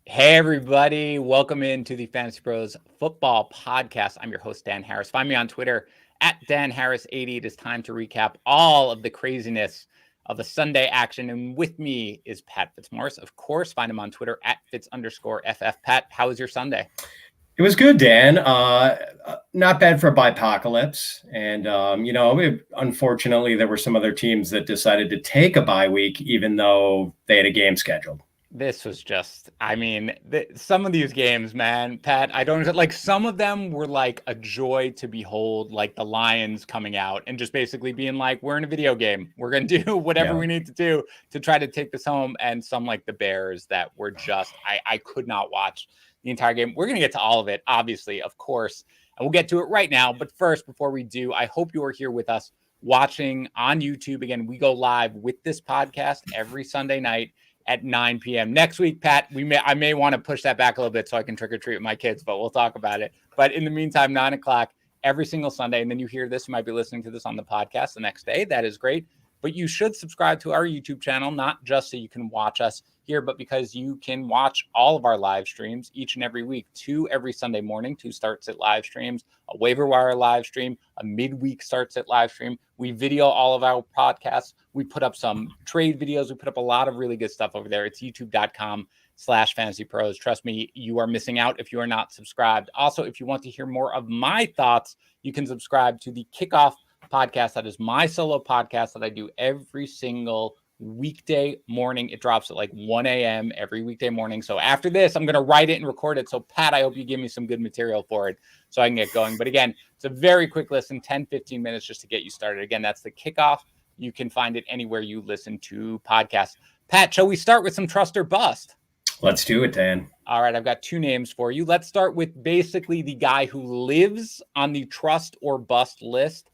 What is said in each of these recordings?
Hey, everybody. Welcome into the Fantasy Pros Football Podcast. I'm your host, Dan Harris. Find me on Twitter at DanHarris80. It is time to recap all of the craziness of the Sunday action. And with me is Pat Fitzmaurice. Of course, find him on Twitter at Fitz_FF. Pat, how was your Sunday? It was good, Dan. Not bad for a bipocalypse. And, unfortunately, there were some other teams that decided to take a bye week, even though they had a game scheduled. This was just, some of these games, man, Pat, I don't like some of them were like a joy to behold, like the Lions coming out and just basically being like, we're in a video game. We're going to do whatever we need to do to try to take this home. And some like the Bears that were just, I could not watch the entire game. We're going to get to all of it, obviously, of course, and we'll get to it right now. But first, before we do, I hope you are here with us watching on YouTube. Again, we go live with this podcast every Sunday night at 9 p.m. Next week, Pat, I may want to push that back a little bit so I can trick or treat with my kids, but we'll talk about it. But in the meantime, 9 o'clock every single Sunday. And then you hear this, you might be listening to this on the podcast the next day. That is great. But you should subscribe to our YouTube channel, not just so you can watch us here, but because you can watch all of our live streams each and every week, 2 every Sunday morning, 2 starts at live streams, a waiver wire live stream, a midweek starts at live stream. We video all of our podcasts. We put up some trade videos. We put up a lot of really good stuff over there. It's youtube.com/FantasyPros. Trust me, you are missing out if you are not subscribed. Also, if you want to hear more of my thoughts, you can subscribe to the Kickoff podcast. That is my solo podcast that I do every single weekday morning. It drops at like 1 a.m. every weekday morning. So after this, I'm going to write it and record it. So Pat, I hope you give me some good material for it so I can get going. But again, it's a very quick listen, 10-15 minutes just to get you started. Again, that's the Kickoff. You can find it anywhere you listen to podcasts. Pat, shall we start with some trust or bust? Let's do it, Dan. All right, I've got 2 names for you. Let's start with basically the guy who lives on the trust or bust list,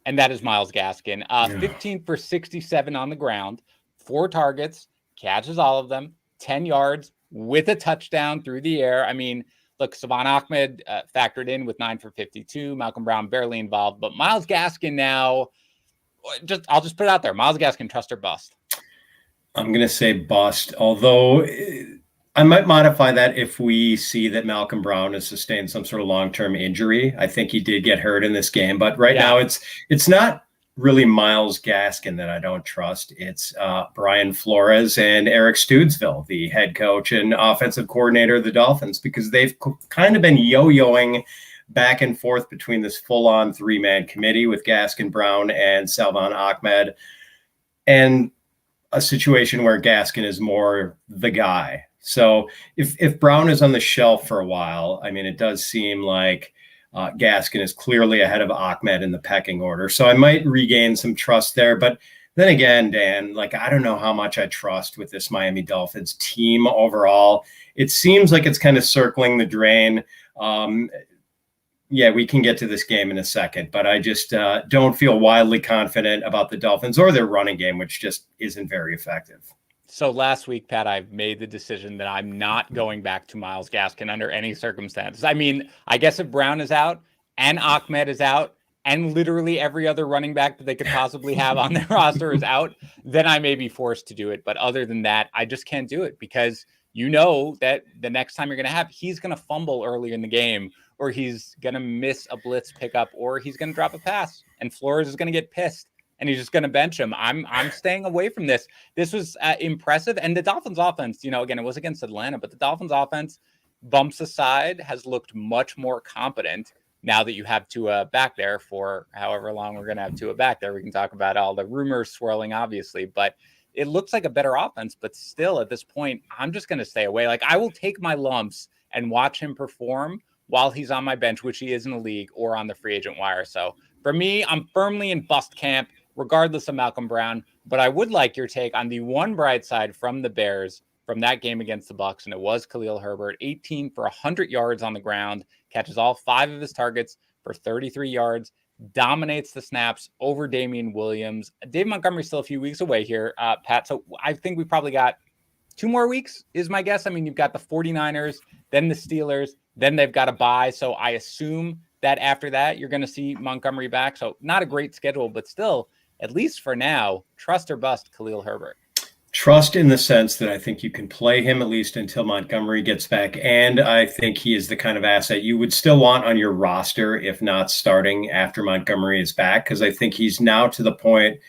and that is Myles Gaskin. 15 for 67 on the ground, 4 targets, catches all of them, 10 yards with a touchdown through the air. I mean, look, Savon Ahmed factored in with 9 for 52. Malcolm Brown barely involved, but Myles Gaskin now, I'll just put it out there. Myles Gaskin, trust or bust? I'm going to say bust, although I might modify that if we see that Malcolm Brown has sustained some sort of long-term injury. I think he did get hurt in this game, but right now it's not really Myles Gaskin that I don't trust. It's Brian Flores and Eric Stoodsville, the head coach and offensive coordinator of the Dolphins, because they've kind of been yo-yoing back and forth between this full-on 3-man committee with Gaskin, Brown, and Salvon Ahmed, and a situation where Gaskin is more the guy. So if Brown is on the shelf for a while, I mean, it does seem like Gaskin is clearly ahead of Ahmed in the pecking order. So I might regain some trust there. But then again, Dan, like, I don't know how much I trust with this Miami Dolphins team overall. It seems like it's kind of circling the drain. We can get to this game in a second, but I just don't feel wildly confident about the Dolphins or their running game, which just isn't very effective. So last week, Pat, I've made the decision that I'm not going back to Myles Gaskin under any circumstances. I mean, I guess if Brown is out and Ahmed is out and literally every other running back that they could possibly have on their roster is out, then I may be forced to do it. But other than that, I just can't do it because you know that the next time you're going to have, he's going to fumble early in the game, or he's going to miss a blitz pickup, or he's going to drop a pass, and Flores is going to get pissed. And he's just going to bench him. I'm staying away from this. This was impressive. And the Dolphins offense, again, it was against Atlanta, but the Dolphins offense, bumps aside, has looked much more competent now that you have Tua back there for however long we're going to have Tua back there. We can talk about all the rumors swirling, obviously, but it looks like a better offense. But still, at this point, I'm just going to stay away. Like, I will take my lumps and watch him perform while he's on my bench, which he is in the league, or on the free agent wire. So for me, I'm firmly in bust camp, regardless of Malcolm Brown. But I would like your take on the one bright side from the Bears from that game against the Bucs, and it was Khalil Herbert, 18 for 100 yards on the ground, catches all 5 of his targets for 33 yards, dominates the snaps over Damian Williams. Dave Montgomery's still a few weeks away here, Pat. So I think we probably got 2 more weeks is my guess. I mean, you've got the 49ers, then the Steelers, then they've got a bye. So I assume that after that, you're going to see Montgomery back. So not a great schedule, but still, at least for now, trust or bust Khalil Herbert. Trust in the sense that I think you can play him at least until Montgomery gets back. And I think he is the kind of asset you would still want on your roster, if not starting after Montgomery is back, because I think he's now to the point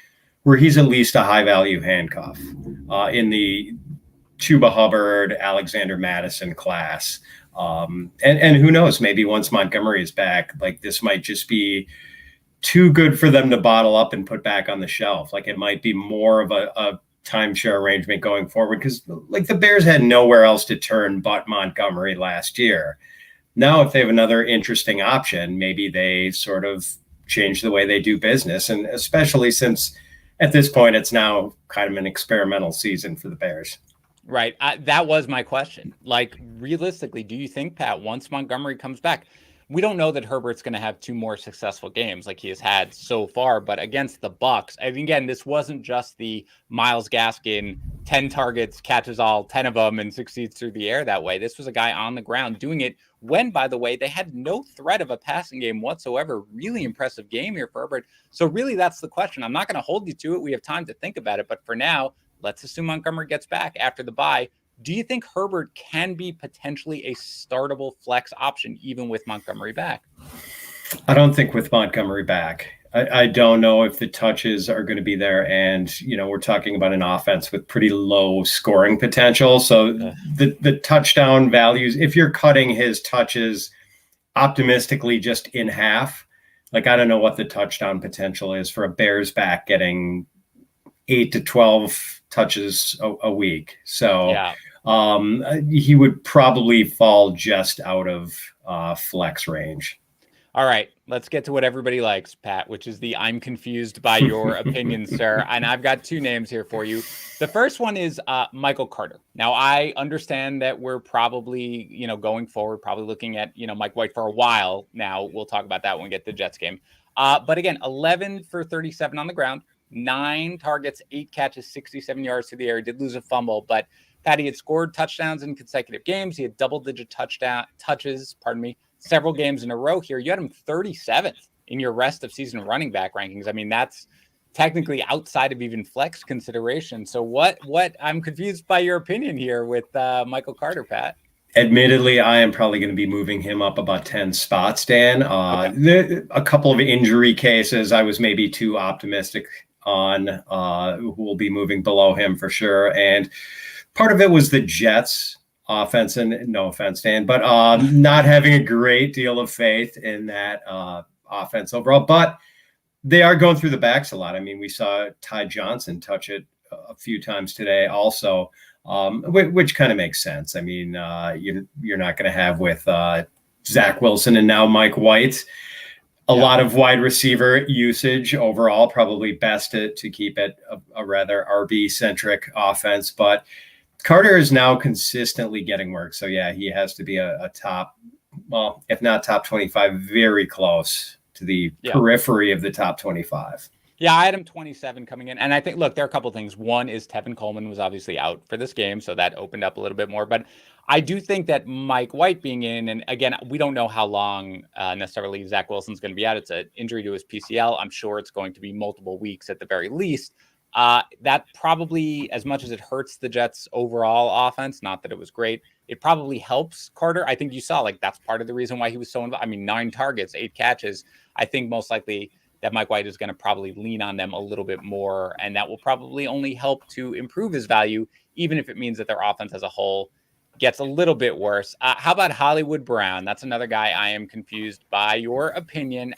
where he's at least a high value handcuff in the Chuba Hubbard, Alexander Madison class. And who knows, maybe once Montgomery is back, like this might just be too good for them to bottle up and put back on the shelf. Like it might be more of a timeshare arrangement going forward, because like the Bears had nowhere else to turn but Montgomery last year. Now, if they have another interesting option, maybe they sort of change the way they do business. And especially since at this point, it's now kind of an experimental season for the Bears. Right. That was my question. Like, realistically, do you think, Pat, once Montgomery comes back, we don't know that Herbert's going to have two more successful games like he has had so far, but against the Bucs, and again, this wasn't just the Myles Gaskin 10 targets, catches all 10 of them, and succeeds through the air that way. This was a guy on the ground doing it when, by the way, they had no threat of a passing game whatsoever. Really impressive game here for Herbert. So really, that's the question. I'm not going to hold you to it. We have time to think about it, but for now, let's assume Montgomery gets back after the bye. Do you think Herbert can be potentially a startable flex option even with Montgomery back? I don't think with Montgomery back. I don't know if the touches are going to be there. And, we're talking about an offense with pretty low scoring potential. So the touchdown values, if you're cutting his touches optimistically just in half, like I don't know what the touchdown potential is for a Bears back getting 8 to 12 touches a week. So he would probably fall just out of flex range. All right, let's get to what everybody likes, Pat, which is the I'm confused by your opinion, sir. And I've got two names here for you. The first one is Michael Carter. Now, I understand that we're probably, going forward, probably looking at, Mike White for a while now. We'll talk about that when we get to the Jets game. But again, 11 for 37 on the ground, 9 targets, 8 catches, 67 yards to the air. He did lose a fumble, but Patty had scored touchdowns in consecutive games. He had double-digit touches, several games in a row here. You had him 37th in your rest of season running back rankings. I mean, that's technically outside of even flex consideration. So what I'm confused by your opinion here with Michael Carter, Pat. Admittedly, I am probably going to be moving him up about 10 spots, Dan. A couple of injury cases I was maybe too optimistic on, who will be moving below him for sure. And part of it was the Jets offense, and no offense, Dan, but not having a great deal of faith in that offense overall. But they are going through the backs a lot. I mean, we saw Ty Johnson touch it a few times today also, which kind of makes sense. I mean, you're not going to have with Zach Wilson and now Mike White a lot of wide receiver usage overall, probably best to keep it a rather RB-centric offense. But Carter is now consistently getting work. So, yeah, he has to be a top, well, if not top 25, very close to the periphery of the top 25. Yeah, I had him 27 coming in. And I think, look, there are a couple of things. One is Tevin Coleman was obviously out for this game, so that opened up a little bit more. But I do think that Mike White being in, and again, we don't know how long necessarily Zach Wilson's going to be out. It's an injury to his PCL. I'm sure it's going to be multiple weeks at the very least. That probably, as much as it hurts the Jets' overall offense, not that it was great, it probably helps Carter. I think you saw, like, that's part of the reason why he was so involved. I mean, 9 targets, 8 catches. I think most likely that Mike White is going to probably lean on them a little bit more, and that will probably only help to improve his value, even if it means that their offense as a whole gets a little bit worse. How about Hollywood Brown? That's another guy I am confused by your opinion.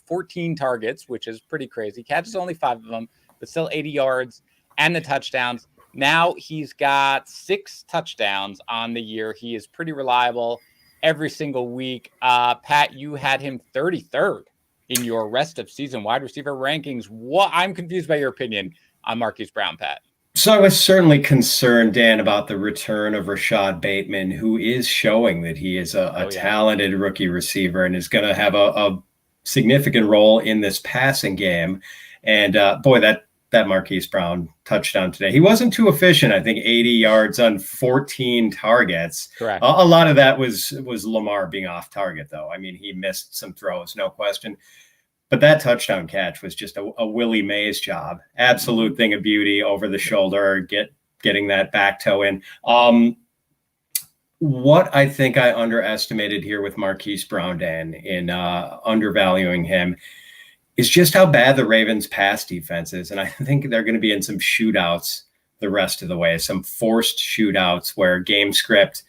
14 targets, which is pretty crazy. Catches only 5 of them, but still 80 yards and the touchdowns. Now he's got 6 touchdowns on the year. He is pretty reliable every single week. Pat, you had him 33rd in your rest of season wide receiver rankings. I'm confused by your opinion on Marquise Brown, Pat. So I was certainly concerned, Dan, about the return of Rashad Bateman, who is showing that he is a talented rookie receiver and is going to have a significant role in this passing game. And boy, that Marquise Brown touchdown today, he wasn't too efficient. I think 80 yards on 14 targets. Correct. A lot of that was Lamar being off target, though. I mean, he missed some throws, no question. But that touchdown catch was just a Willie Mays job. Absolute thing of beauty over the shoulder, get getting that back toe in. What I think I underestimated here with Marquise Brown, Dan, in undervaluing him, is just how bad the Ravens' pass defense is. And I think they're going to be in some shootouts the rest of the way, some forced shootouts where game script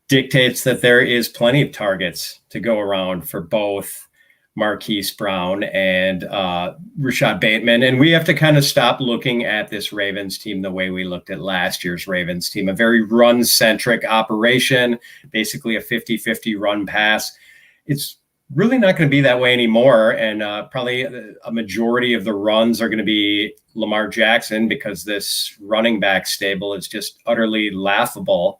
dictates that there is plenty of targets to go around for both Marquise Brown and Rashad Bateman. And we have to kind of stop looking at this Ravens team the way we looked at last year's Ravens team, a very run-centric operation, basically a 50-50 run pass. It's really not going to be that way anymore. And probably a majority of the runs are going to be Lamar Jackson because this running back stable is just utterly laughable.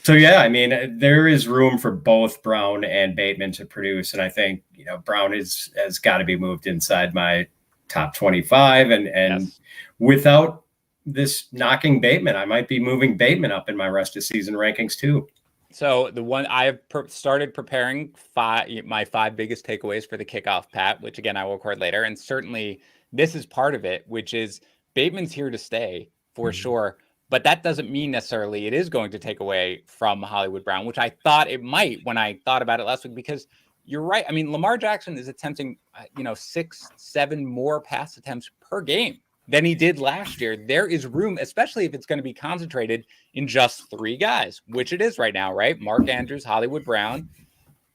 So, yeah, I mean, there is room for both Brown and Bateman to produce. And I think, Brown has got to be moved inside my top 25. And yes, without this knocking Bateman, I might be moving Bateman up in my rest of season rankings too. So the one I have started preparing my 5 biggest takeaways for the kickoff, Pat, which again, I will record later. And certainly this is part of it, which is Bateman's here to stay for sure. But that doesn't mean necessarily it is going to take away from Hollywood Brown, which I thought it might when I thought about it last week, because you're right. I mean, Lamar Jackson is attempting, 6-7 more pass attempts per game than he did last year. There is room, especially if it's going to be concentrated in just 3 guys, which it is right now, right? Mark Andrews, Hollywood Brown,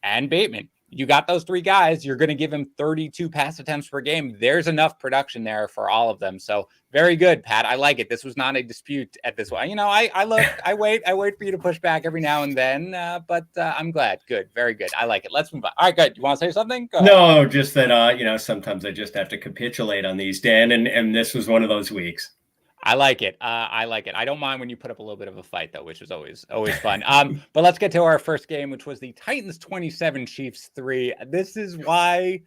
and Bateman. You got those 3 guys. You're going to give him 32 pass attempts per game. There's enough production there for all of them. So very good, Pat. I like it. This was not a dispute at this one. I wait for you to push back every now and then, but I'm glad. Good. Very good. I like it. Let's move on. All right, good. You want to say something? No, just that, sometimes I just have to capitulate on these, Dan, and this was one of those weeks. I like it. I don't mind when you put up a little bit of a fight, though, which is always fun. But let's get to our first game, which was the Titans 27, Chiefs 3. This is why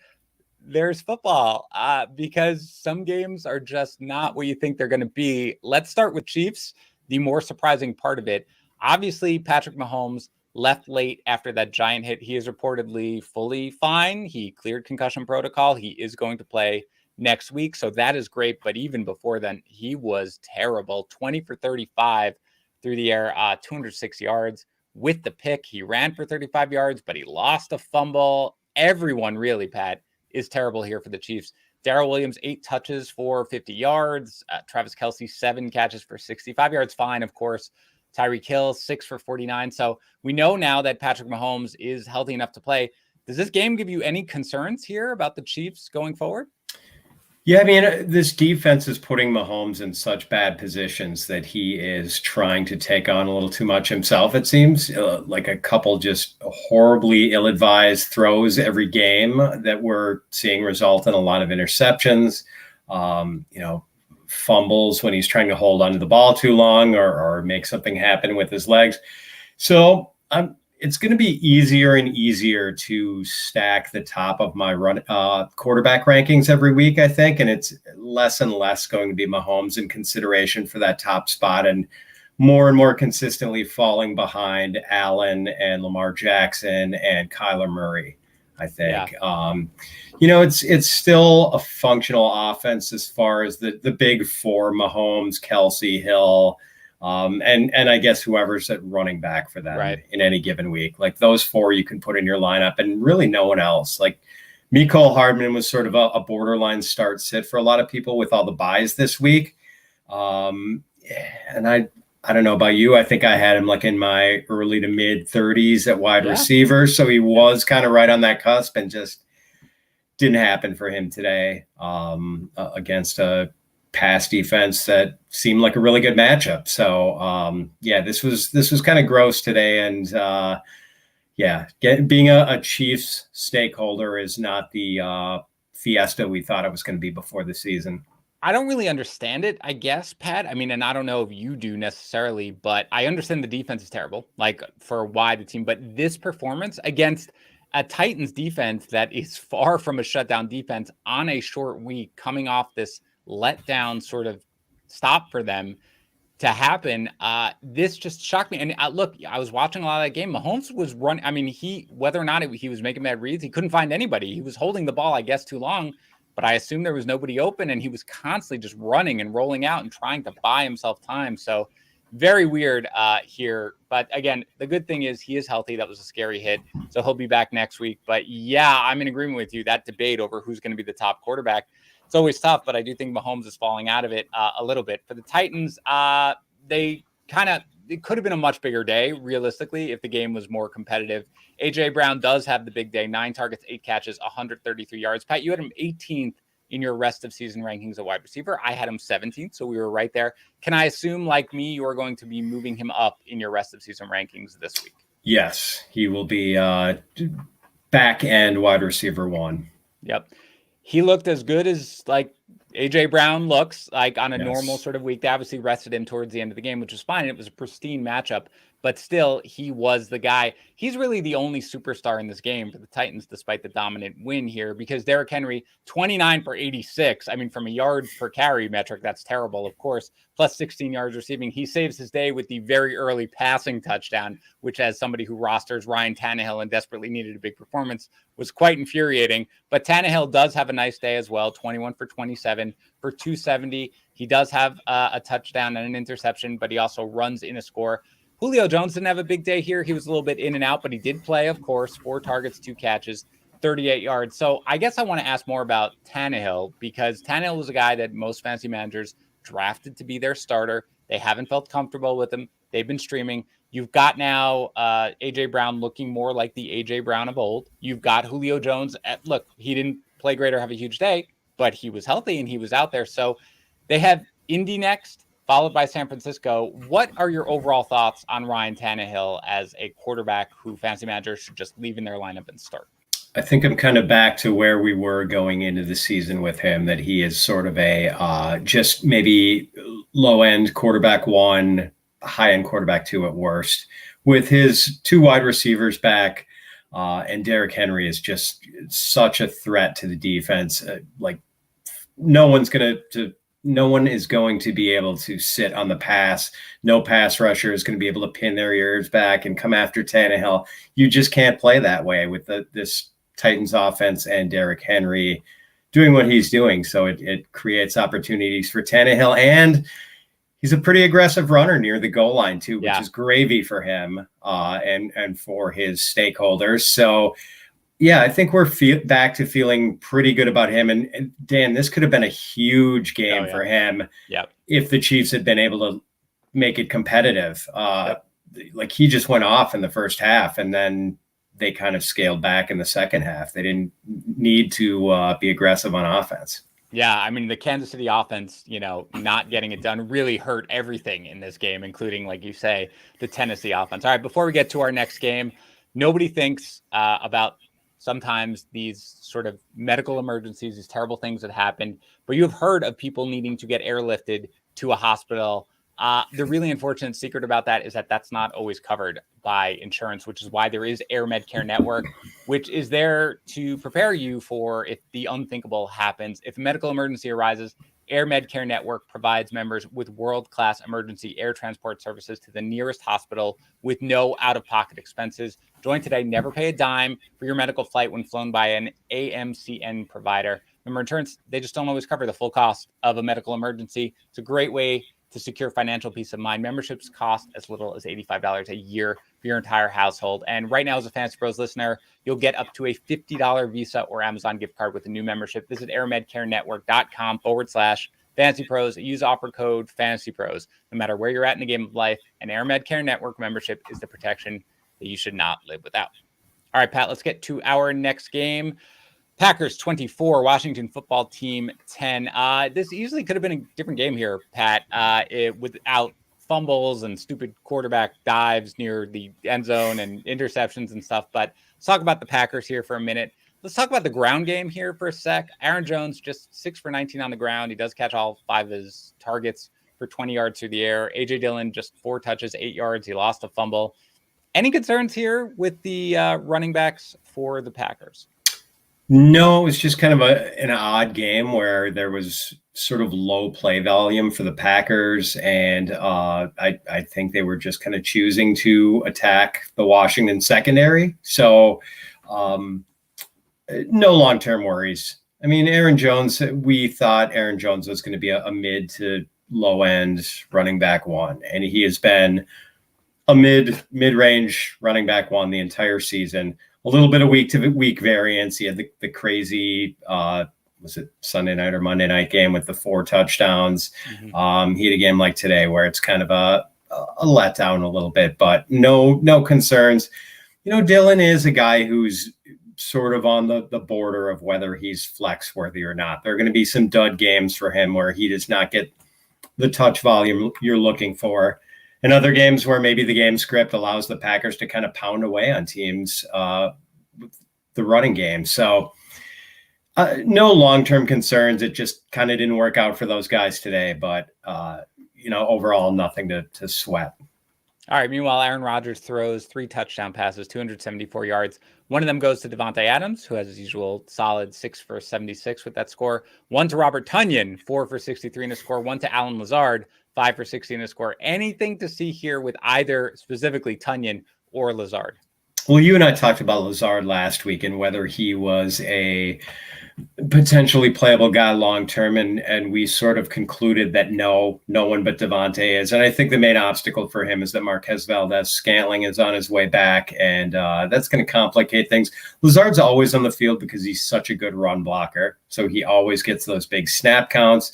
there's football, because some games are just not what you think they're going to be. Let's start with Chiefs, the more surprising part of it. Obviously, Patrick Mahomes left late after that giant hit. He is reportedly fully fine. He cleared concussion protocol. He is going to play next week, so that is great. But even before then, he was terrible. 20 for 35 through the air, 206 yards with the pick. He ran for 35 yards, but he lost a fumble. Everyone really, Pat, is terrible here for the Chiefs. Darrell Williams, 8 touches for 50 yards. Travis Kelce, 7 catches for 65 yards. Fine, of course. Tyreek Hill, 6 for 49. So we know now that Patrick Mahomes is healthy enough to play. Does this game give you any concerns here about the Chiefs going forward? Yeah, I mean, this defense is putting Mahomes in such bad positions that he is trying to take on a little too much himself, it seems. Like a couple just horribly ill-advised throws every game that we're seeing result in a lot of interceptions, fumbles when he's trying to hold onto the ball too long or make something happen with his legs. So it's going to be easier and easier to stack the top of my quarterback rankings every week, I think. And it's less and less going to be Mahomes in consideration for that top spot and more consistently falling behind Allen and Lamar Jackson and Kyler Murray, I think. Yeah. It's still a functional offense as far as the big 4, Mahomes, Kelce, Hill, and I guess whoever's at running back for them in any given week. Like those 4 you can put in your lineup and really no one else. Like Mecole Hardman was sort of a borderline start sit for a lot of people with all the buys this week. And I don't know about you. I think I had him like in my early to mid 30s at wide receiver. So he was kind of right on that cusp and just didn't happen for him today against a pass defense that seemed like a really good matchup. So this was kind of gross today. And being a Chiefs stakeholder is not the fiesta we thought it was going to be before the season. I don't really understand it, I guess, Pat. I mean, and I don't know if you do necessarily, but I understand the defense is terrible, like for why the team, but this performance against a Titans defense that is far from a shutdown defense on a short week, coming off this letdown sort of stop for them to happen. This just shocked me. And look, I was watching a lot of that game. Mahomes was running. I mean, whether or not he was making bad reads, he couldn't find anybody. He was holding the ball, I guess, too long. but I assumed there was nobody open, and he was constantly just running and rolling out and trying to buy himself time. So very weird here. But again, the good thing is he is healthy. That was a scary hit. So he'll be back next week. But yeah, I'm in agreement with you. That debate over who's going to be the top quarterback, it's always tough, but I do think Mahomes is falling out of it a little bit. For the Titans, it could have been a much bigger day, realistically, if the game was more competitive. A.J. Brown does have the big day, 9 targets, 8 catches, 133 yards. Pat, you had him 18th in your rest of season rankings at wide receiver. I had him 17th, so we were right there. Can I assume, like me, you are going to be moving him up in your rest of season rankings this week? Yes, he will be back end wide receiver 1. Yep. He looked as good as like A.J. Brown looks like on a normal sort of week. They obviously rested him towards the end of the game, which was fine. It was a pristine matchup, but still he was the guy. He's really the only superstar in this game for the Titans, despite the dominant win here, because Derrick Henry, 29 for 86. I mean, from a yard per carry metric, that's terrible, of course, plus 16 yards receiving. He saves his day with the very early passing touchdown, which, as somebody who rosters Ryan Tannehill and desperately needed a big performance, was quite infuriating. But Tannehill does have a nice day as well, 21 for 27 for 270. He does have a touchdown and an interception, but he also runs in a score. Julio Jones didn't have a big day here. He was a little bit in and out, but he did play, of course, 4 targets, 2 catches, 38 yards. So I guess I want to ask more about Tannehill, because Tannehill was a guy that most fantasy managers drafted to be their starter. They haven't felt comfortable with him. They've been streaming. You've got now A.J. Brown looking more like the A.J. Brown of old. You've got Julio Jones. Look, he didn't play great or have a huge day, but he was healthy and he was out there. So they have Indy next, followed by San Francisco. What are your overall thoughts on Ryan Tannehill as a quarterback who fantasy managers should just leave in their lineup and start? I think I'm kind of back to where we were going into the season with him, that he is sort of a just maybe low-end quarterback 1, high-end quarterback 2 at worst. With his 2 wide receivers back, and Derrick Henry is just such a threat to the defense. No one is going to be able to sit on the pass. No pass rusher is going to be able to pin their ears back and come after Tannehill. You just can't play that way with this Titans offense and Derrick Henry doing what he's doing. So it creates opportunities for Tannehill, and he's a pretty aggressive runner near the goal line too, which is gravy for him and for his stakeholders. So yeah, I think we're back to feeling pretty good about him. And Dan, this could have been a huge game for him if the Chiefs had been able to make it competitive. Like, he just went off in the first half, and then they kind of scaled back in the second half. They didn't need to be aggressive on offense. Yeah, I mean, the Kansas City offense, not getting it done really hurt everything in this game, including, like you say, the Tennessee offense. All right, before we get to our next game, nobody thinks about sometimes these sort of medical emergencies, these terrible things that happen, but you've heard of people needing to get airlifted to a hospital. The really unfortunate secret about that is that that's not always covered by insurance, which is why there is Air Med Care Network, which is there to prepare you for if the unthinkable happens. If a medical emergency arises, Air Med Care Network provides members with world-class emergency air transport services to the nearest hospital with no out-of-pocket expenses. Join today. Never pay a dime for your medical flight when flown by an AMCN provider. Remember, insurance, they just don't always cover the full cost of a medical emergency. It's a great way to secure financial peace of mind. Memberships cost as little as $85 a year for your entire household. And right now, as a Fantasy Pros listener, you'll get up to a $50 Visa or Amazon gift card with a new membership. Visit airmedcarenetwork.com/FantasyPros. Use offer code FantasyPros. No matter where you're at in the game of life, an Air Med Care Network membership is the protection that you should not live without. All right, Pat, let's get to our next game. Packers 24, Washington football team 10. This easily could have been a different game here, Pat, without fumbles and stupid quarterback dives near the end zone and interceptions and stuff. But let's talk about the Packers here for a minute. Let's talk about the ground game here for a sec. Aaron Jones just 6 for 19 on the ground. He does catch all 5 of his targets for 20 yards through the air. A.J. Dillon just 4 touches, 8 yards. He lost a fumble. Any concerns here with the running backs for the Packers? No, it was just kind of an odd game where there was sort of low play volume for the Packers. And I think they were just kind of choosing to attack the Washington secondary. So no long-term worries I mean, Aaron Jones, we thought Aaron Jones was going to be a mid to low end running back one, and he has been a mid-range running back one the entire season. A little bit of week to week variance. He had the crazy was it Sunday night or Monday night game with the 4 touchdowns. Mm-hmm. He had a game like today where it's kind of a letdown a little bit, but no concerns. Dylan is a guy who's sort of on the border of whether he's flex worthy or not. There are going to be some dud games for him where he does not get the touch volume you're looking for. And other games where maybe the game script allows the Packers to kind of pound away on teams with the running game. So no long-term concerns. It just kind of didn't work out for those guys today. But, overall, nothing to sweat. All right. Meanwhile, Aaron Rodgers throws 3 touchdown passes, 274 yards. One of them goes to Devontae Adams, who has his usual solid 6 for 76 with that score. One to Robert Tonyan, 4 for 63 in a score. One to Alan Lazard, 5 for 60 in a score. Anything to see here with either specifically Tonyan or Lazard? Well, you and I talked about Lazard last week and whether he was a potentially playable guy long-term. And we sort of concluded that no one but Devontae is. And I think the main obstacle for him is that Marquez Valdez-Scantling is on his way back. And that's going to complicate things. Lazard's always on the field because he's such a good run blocker. So he always gets those big snap counts.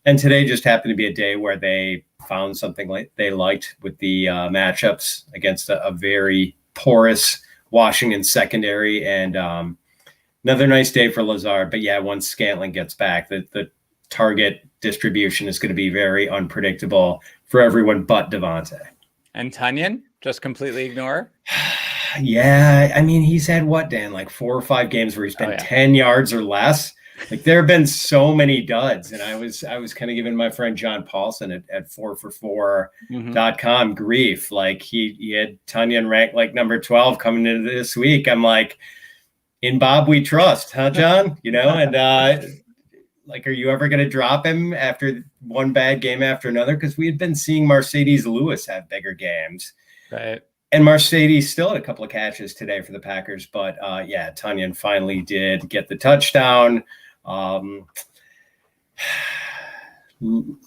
And today just happened to be a day where they found something like they liked with the matchups against a very porous Washington secondary. And another nice day for Lazard. But yeah, once Scantling gets back, the target distribution is going to be very unpredictable for everyone but Devontae. And Tonyan, just completely ignore? Yeah, I mean, he's had what, Dan? Like 4 or 5 games where he's been 10 yards or less. Like there have been so many duds, and I was kind of giving my friend John Paulson at 4for4.com grief. Like he had Tonyan ranked like number 12 coming into this week. I'm like, in Bob we trust, huh, John? And like, are you ever going to drop him after one bad game after another? Because we had been seeing Mercedes Lewis have bigger games, right? And Mercedes still had a couple of catches today for the Packers, but Tonyan finally did get the touchdown. A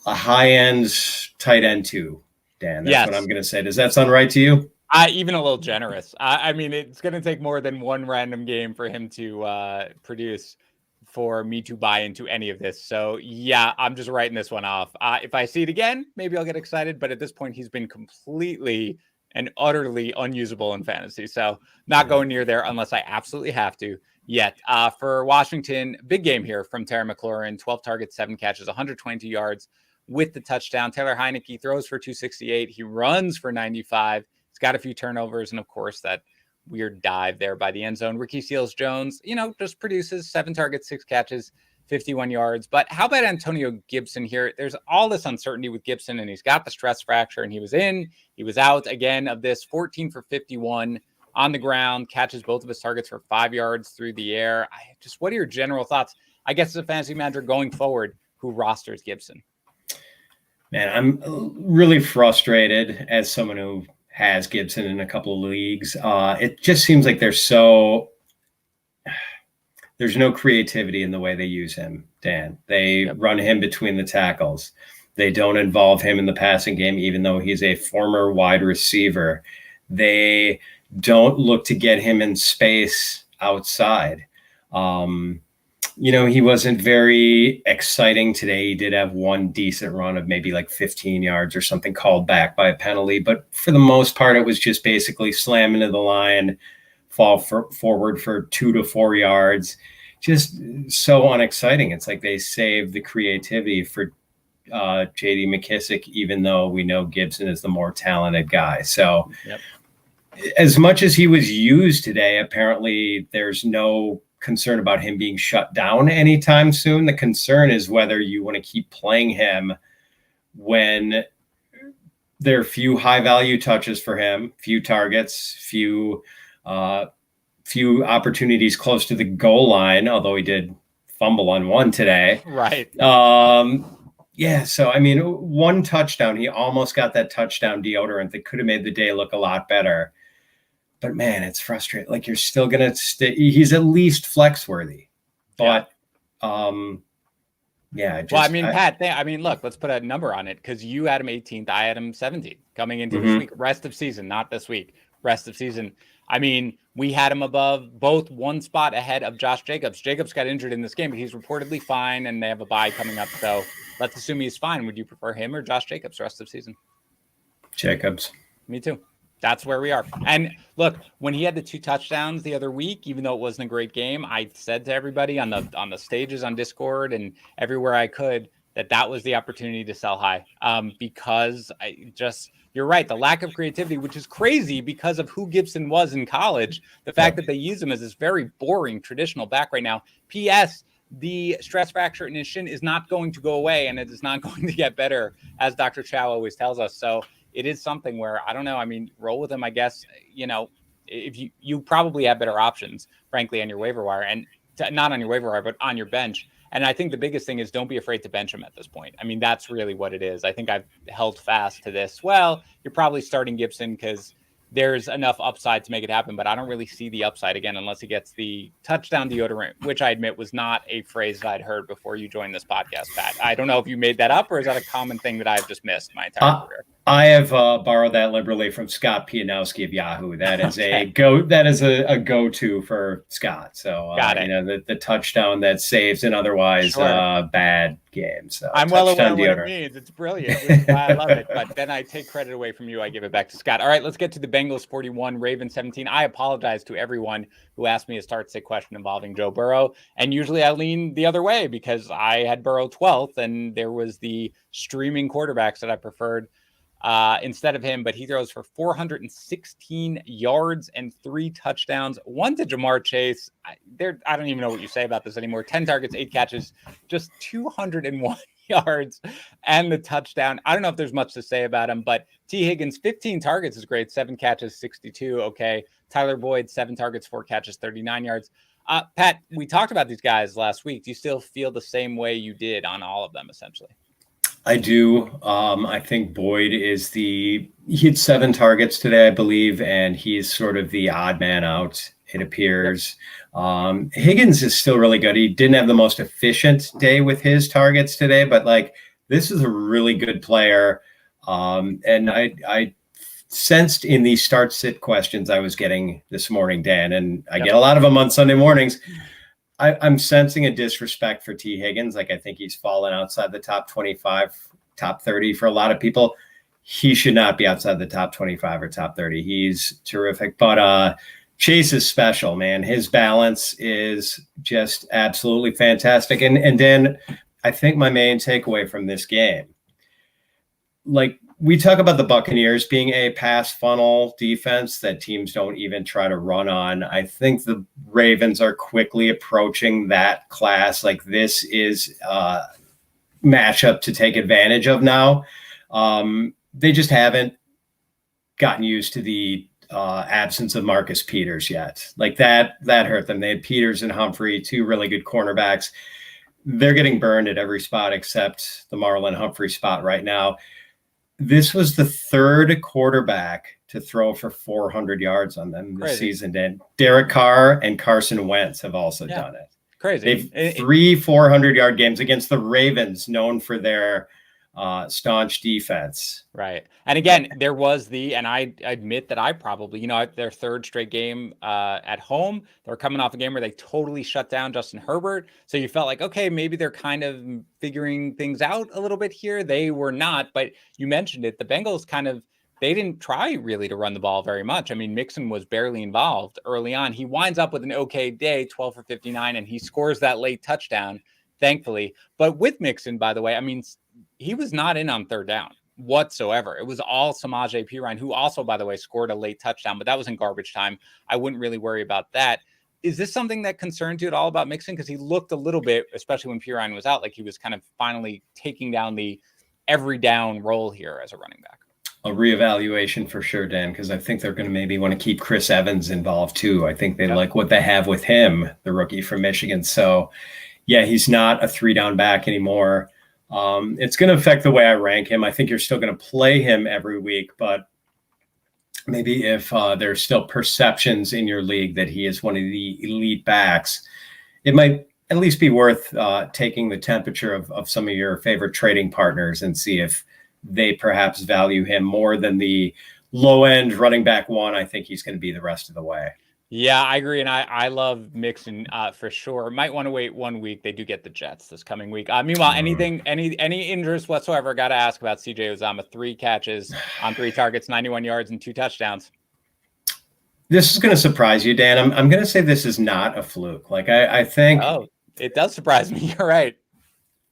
high-end tight end too, Dan. That's what I'm going to say. Does that sound right to you? Even a little generous. I mean, it's going to take more than one random game for him to produce for me to buy into any of this. So, yeah, I'm just writing this one off. If I see it again, maybe I'll get excited. But at this point, he's been completely and utterly unusable in fantasy. So not going near there unless I absolutely have to yet. For Washington, big game here from Terry McLaurin, 12 targets, 7 catches, 122 yards with the touchdown. Taylor Heineke throws for 268. He runs for 95. He's got a few turnovers. And of course, that weird dive there by the end zone. Ricky Seals-Jones, just produces 7 targets, 6 catches, 51 yards. But how about Antonio Gibson here? There's all this uncertainty with Gibson, and he's got the stress fracture, and he was in, he was out again of this 14 for 51 on the ground, catches both of his targets for 5 yards through the air. What are your general thoughts? I guess as a fantasy manager going forward, who rosters Gibson? Man, I'm really frustrated as someone who has Gibson in a couple of leagues. It just seems like there's no creativity in the way they use him, Dan. They run him between the tackles. They don't involve him in the passing game, even though he's a former wide receiver. They don't look to get him in space outside. He wasn't very exciting today. He did have one decent run of maybe like 15 yards or something called back by a penalty. But for the most part, it was just basically slam into the line, fall forward for 2 to 4 yards. Just so unexciting. It's like they saved the creativity for J.D. McKissic, even though we know Gibson is the more talented guy. So as much as he was used today, apparently there's no concern about him being shut down anytime soon. The concern is whether you want to keep playing him when there are few high-value touches for him, few targets, few opportunities close to the goal line, although he did fumble on one today. Right. So, I mean, one touchdown, he almost got that touchdown deodorant that could have made the day look a lot better. But, man, it's frustrating. Like, you're still going to he's at least flex worthy. But Pat, look, let's put a number on it because you had him 18th, I had him 17th coming into this week, rest of season, not this week, rest of season. I mean, we had him above both one spot ahead of Josh Jacobs. Jacobs got injured in this game, but he's reportedly fine, and they have a bye coming up. So let's assume he's fine. Would you prefer him or Josh Jacobs rest of season? Jacobs. Me too. That's where we are. And look, when he had the 2 touchdowns the other week, even though it wasn't a great game, I said to everybody on the stages on Discord and everywhere I could that was the opportunity to sell high. Because you're right, the lack of creativity, which is crazy because of who Gibson was in college. The fact that they use him as this very boring traditional back right now. P.S. The stress fracture in his shin is not going to go away, and it is not going to get better, as Dr. Chow always tells us. So it is something where, I don't know, I mean, roll with him, I guess. If you probably have better options, frankly, on your waiver wire, and not on your waiver wire, but on your bench. And I think the biggest thing is don't be afraid to bench him at this point. I mean, that's really what it is. I think I've held fast to this. Well, you're probably starting Gibson because there's enough upside to make it happen, but I don't really see the upside again unless he gets the touchdown deodorant, which I admit was not a phrase that I'd heard before you joined this podcast, Pat. I don't know if you made that up or is that a common thing that I've just missed my entire career? I have borrowed that liberally from Scott Pianowski of Yahoo. That is a go-to for Scott. So the touchdown that saves an otherwise bad game. So I'm well aware what it means. It's brilliant. Which is why I love it. But then I take credit away from you. I give it back to Scott. All right, let's get to the Bengals 41, Ravens 17. I apologize to everyone who asked me a start-sit question involving Joe Burrow. And usually I lean the other way because I had Burrow 12th and there was the streaming quarterbacks that I preferred instead of him, but he throws for 416 yards and 3 touchdowns, 1 to Jamar Chase. I don't even know what you say about this anymore. 10 targets, 8 catches, just 201 yards and the touchdown. I don't know if there's much to say about him, but T. Higgins, 15 targets is great. 7 catches, 62. Okay. Tyler Boyd, 7 targets, 4 catches, 39 yards. Pat, we talked about these guys last week. Do you still feel the same way you did on all of them, essentially? I do. I think Boyd he had 7 targets today, I believe, and he's sort of the odd man out, it appears. Yep. Higgins is still really good. He didn't have the most efficient day with his targets today, but this is a really good player. And I sensed in the start-sit questions I was getting this morning, Dan, and I get a lot of them on Sunday mornings. I'm sensing a disrespect for T. Higgins. I think he's fallen outside the top 25, top 30 for a lot of people. He should not be outside the top 25 or top 30. He's terrific. But Chase is special, man. His balance is just absolutely fantastic. And then I think my main takeaway from this game, we talk about the Buccaneers being a pass funnel defense that teams don't even try to run on. I think the Ravens are quickly approaching that class. This is a matchup to take advantage of now. They just haven't gotten used to the absence of Marcus Peters yet. That hurt them. They had Peters and Humphrey, 2 really good cornerbacks. They're getting burned at every spot except the Marlon Humphrey spot right now. This was the 3rd quarterback to throw for 400 yards on them this season. And Derek Carr and Carson Wentz have also done it. Crazy. They've 3 400-yard games against the Ravens, known for their staunch defense. Right. And again, there was and I admit that I probably, their 3rd straight game at home, they're coming off a game where they totally shut down Justin Herbert. So you felt like, okay, maybe they're kind of figuring things out a little bit here. They were not, but you mentioned it. The Bengals they didn't try really to run the ball very much. I mean, Mixon was barely involved early on. He winds up with an okay day, 12 for 59, and he scores that late touchdown, thankfully. But with Mixon, by the way, I mean, he was not in on 3rd down whatsoever. It was all Samaje Perine, who also, by the way, scored a late touchdown, but that was in garbage time. I wouldn't really worry about that. Is this something that concerns you at all about Mixon? Because he looked a little bit, especially when Perine was out, like he was kind of finally taking down the every down role here as a running back. A reevaluation for sure, Dan, because I think they're going to maybe want to keep Chris Evans involved too. I think they like what they have with him, the rookie from Michigan. So, yeah, he's not a 3-down back anymore. It's going to affect the way I rank him. I think you're still going to play him every week, but maybe if there's still perceptions in your league that he is one of the elite backs, it might at least be worth taking the temperature of some of your favorite trading partners and see if they perhaps value him more than the low end running back one. I think he's going to be the rest of the way. Yeah, I agree. And I love Mixon for sure. Might want to wait 1 week. They do get the Jets this coming week. Meanwhile, any interest whatsoever, got to ask about CJ Uzomah. 3 catches on 3 targets, 91 yards and 2 touchdowns. This is going to surprise you, Dan. I'm going to say this is not a fluke. Like I think. Oh, it does surprise me. You're right.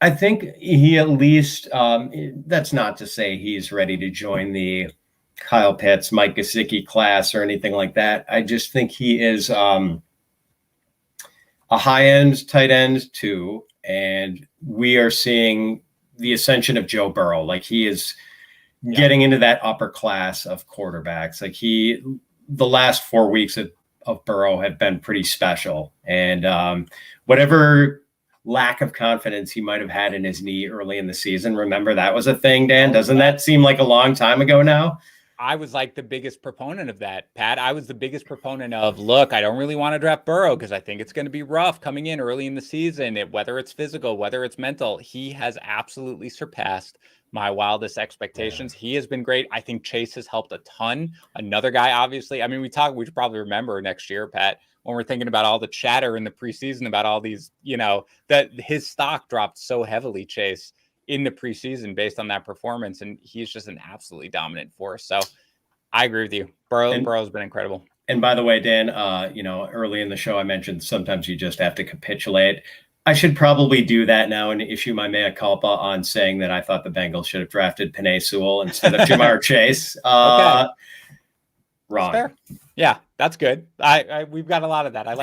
I think he at least, that's not to say he's ready to join the Kyle Pitts, Mike Gesicki class or anything like that. I just think he is a high-end tight end too, and we are seeing the ascension of Joe Burrow. Like he is getting into that upper class of quarterbacks. Like the last 4 weeks of Burrow have been pretty special, and whatever lack of confidence he might have had in his knee early in the season. Remember that was a thing, Dan? Doesn't that seem like a long time ago now? I was like the biggest proponent of that, Pat. I was the biggest proponent of, look, I don't really want to draft Burrow because I think it's going to be rough coming in early in the season, whether it's physical, whether it's mental. He has absolutely surpassed my wildest expectations. He has been great. I think Chase has helped a ton. Another guy, obviously. I mean, we should probably remember next year, Pat, when we're thinking about all the chatter in the preseason about all these, that his stock dropped so heavily, Chase, in the preseason based on that performance. And he's just an absolutely dominant force. So I agree with you. Burrow's been incredible. And by the way, Dan, early in the show, I mentioned sometimes you just have to capitulate. I should probably do that now and issue my mea culpa on saying that I thought the Bengals should have drafted Penei Sewell instead of Jamar Chase. Okay. Wrong. That's fair. Yeah, that's good. We've got a lot of that. I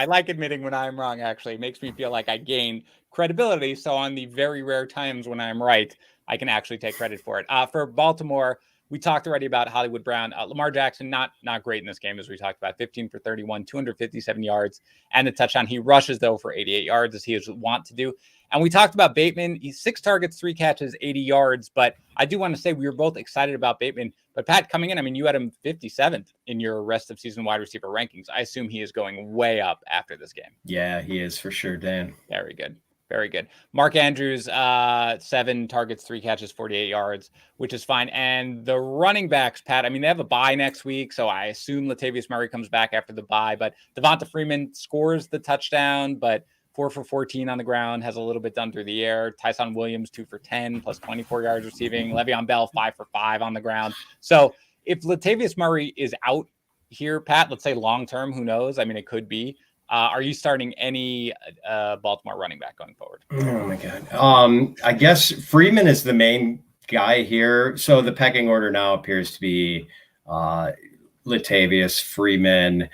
like admitting when I'm wrong, actually. It makes me feel like I gain credibility. So on the very rare times when I'm right, I can actually take credit for it. For Baltimore, we talked already about Hollywood Brown. Lamar Jackson, not great in this game, as we talked about. 15 for 31, 257 yards, and a touchdown. He rushes, though, for 88 yards, as he is wont to do. And we talked about Bateman. He's 6 targets, 3 catches, 80 yards. But I do want to say we were both excited about Bateman. But Pat, coming in, I mean, you had him 57th in your rest of season wide receiver rankings. I assume he is going way up after this game. Yeah, he is for sure, Dan. Very good. Very good. Mark Andrews, 7 targets, 3 catches, 48 yards, which is fine. And the running backs, Pat, I mean, they have a bye next week, so I assume Latavius Murray comes back after the bye. But Devonta Freeman scores the touchdown, but 4 for 14 on the ground, has a little bit done through the air. Tyson Williams, 2 for 10, plus 24 yards receiving. Le'Veon Bell, 5 for 5 on the ground. So if Latavius Murray is out here, Pat, let's say long-term, who knows? I mean, it could be. Are you starting any Baltimore running back going forward? Oh my God. I guess Freeman is the main guy here. So the pecking order now appears to be Latavius, Freeman.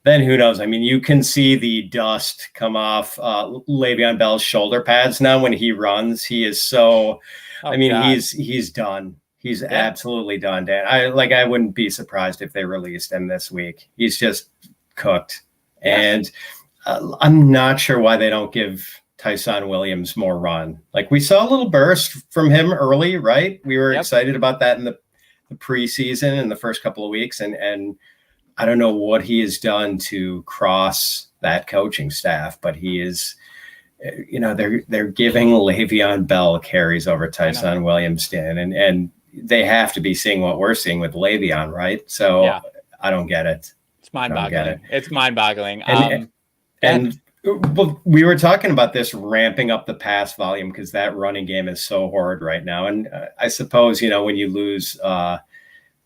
Then who knows? I mean, you can see the dust come off Le'Veon Bell's shoulder pads now when he runs. He is so. Oh, I mean, God. he's done. He's absolutely done, Dan. I wouldn't be surprised if they released him this week. He's just cooked. And I'm not sure why they don't give Tyson Williams more run. Like we saw a little burst from him early, right? We were excited about that in the preseason in the first couple of weeks. And I don't know what he has done to cross that coaching staff, but he is, they're giving Le'Veon Bell carries over Tyson Williams, Dan, and they have to be seeing what we're seeing with Le'Veon, right? So I don't get it. It's mind-boggling. It's mind-boggling. And we were talking about this ramping up the pass volume because that running game is so horrid right now. And I suppose, when you lose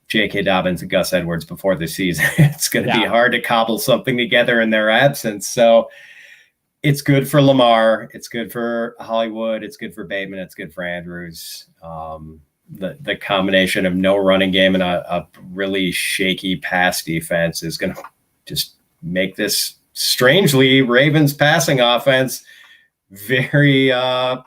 J.K. Dobbins and Gus Edwards before the season, it's going to be hard to cobble something together in their absence. So it's good for Lamar. It's good for Hollywood. It's good for Bateman. It's good for Andrews. The combination of no running game and a really shaky pass defense is going to just make this strangely Ravens passing offense very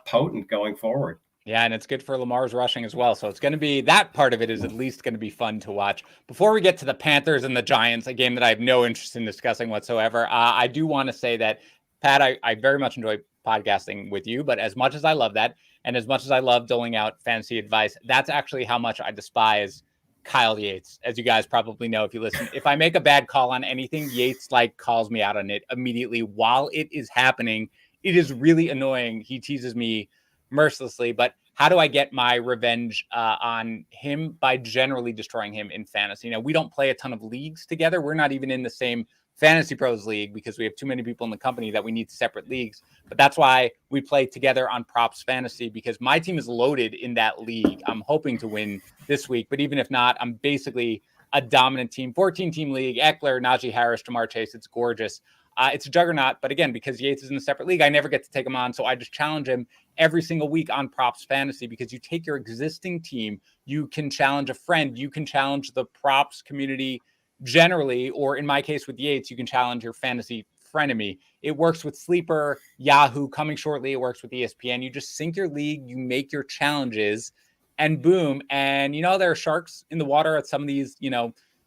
potent going forward. Yeah, and it's good for Lamar's rushing as well. So it's going to be, that part of it is at least going to be fun to watch. Before we get to the Panthers and the Giants, a game that I have no interest in discussing whatsoever, I do want to say that, Pat, I very much enjoy podcasting with you, but as much as I love that, and as much as I love doling out fantasy advice, that's actually how much I despise Kyle Yates, as you guys probably know if you listen. If I make a bad call on anything, Yates calls me out on it immediately while it is happening It is really annoying. He teases me mercilessly, but how do I get my revenge on him? By generally destroying him in fantasy. We don't play a ton of leagues together. We're not even in the same FantasyPros league because we have too many people in the company that we need separate leagues. But that's why we play together on Props Fantasy, because my team is loaded in that league. I'm hoping to win this week, but even if not, I'm basically a dominant team. 14-team league, Eckler, Najee Harris, Jamar Chase. It's gorgeous. It's a juggernaut, but again, because Yates is in a separate league, I never get to take him on. So I just challenge him every single week on Props Fantasy, because you take your existing team, you can challenge a friend, you can challenge the props community generally, or in my case with Yates, you can challenge your fantasy frenemy. It works with Sleeper, Yahoo, coming shortly. It works with ESPN. You just sync your league, you make your challenges, and boom. And there are sharks in the water at some of these,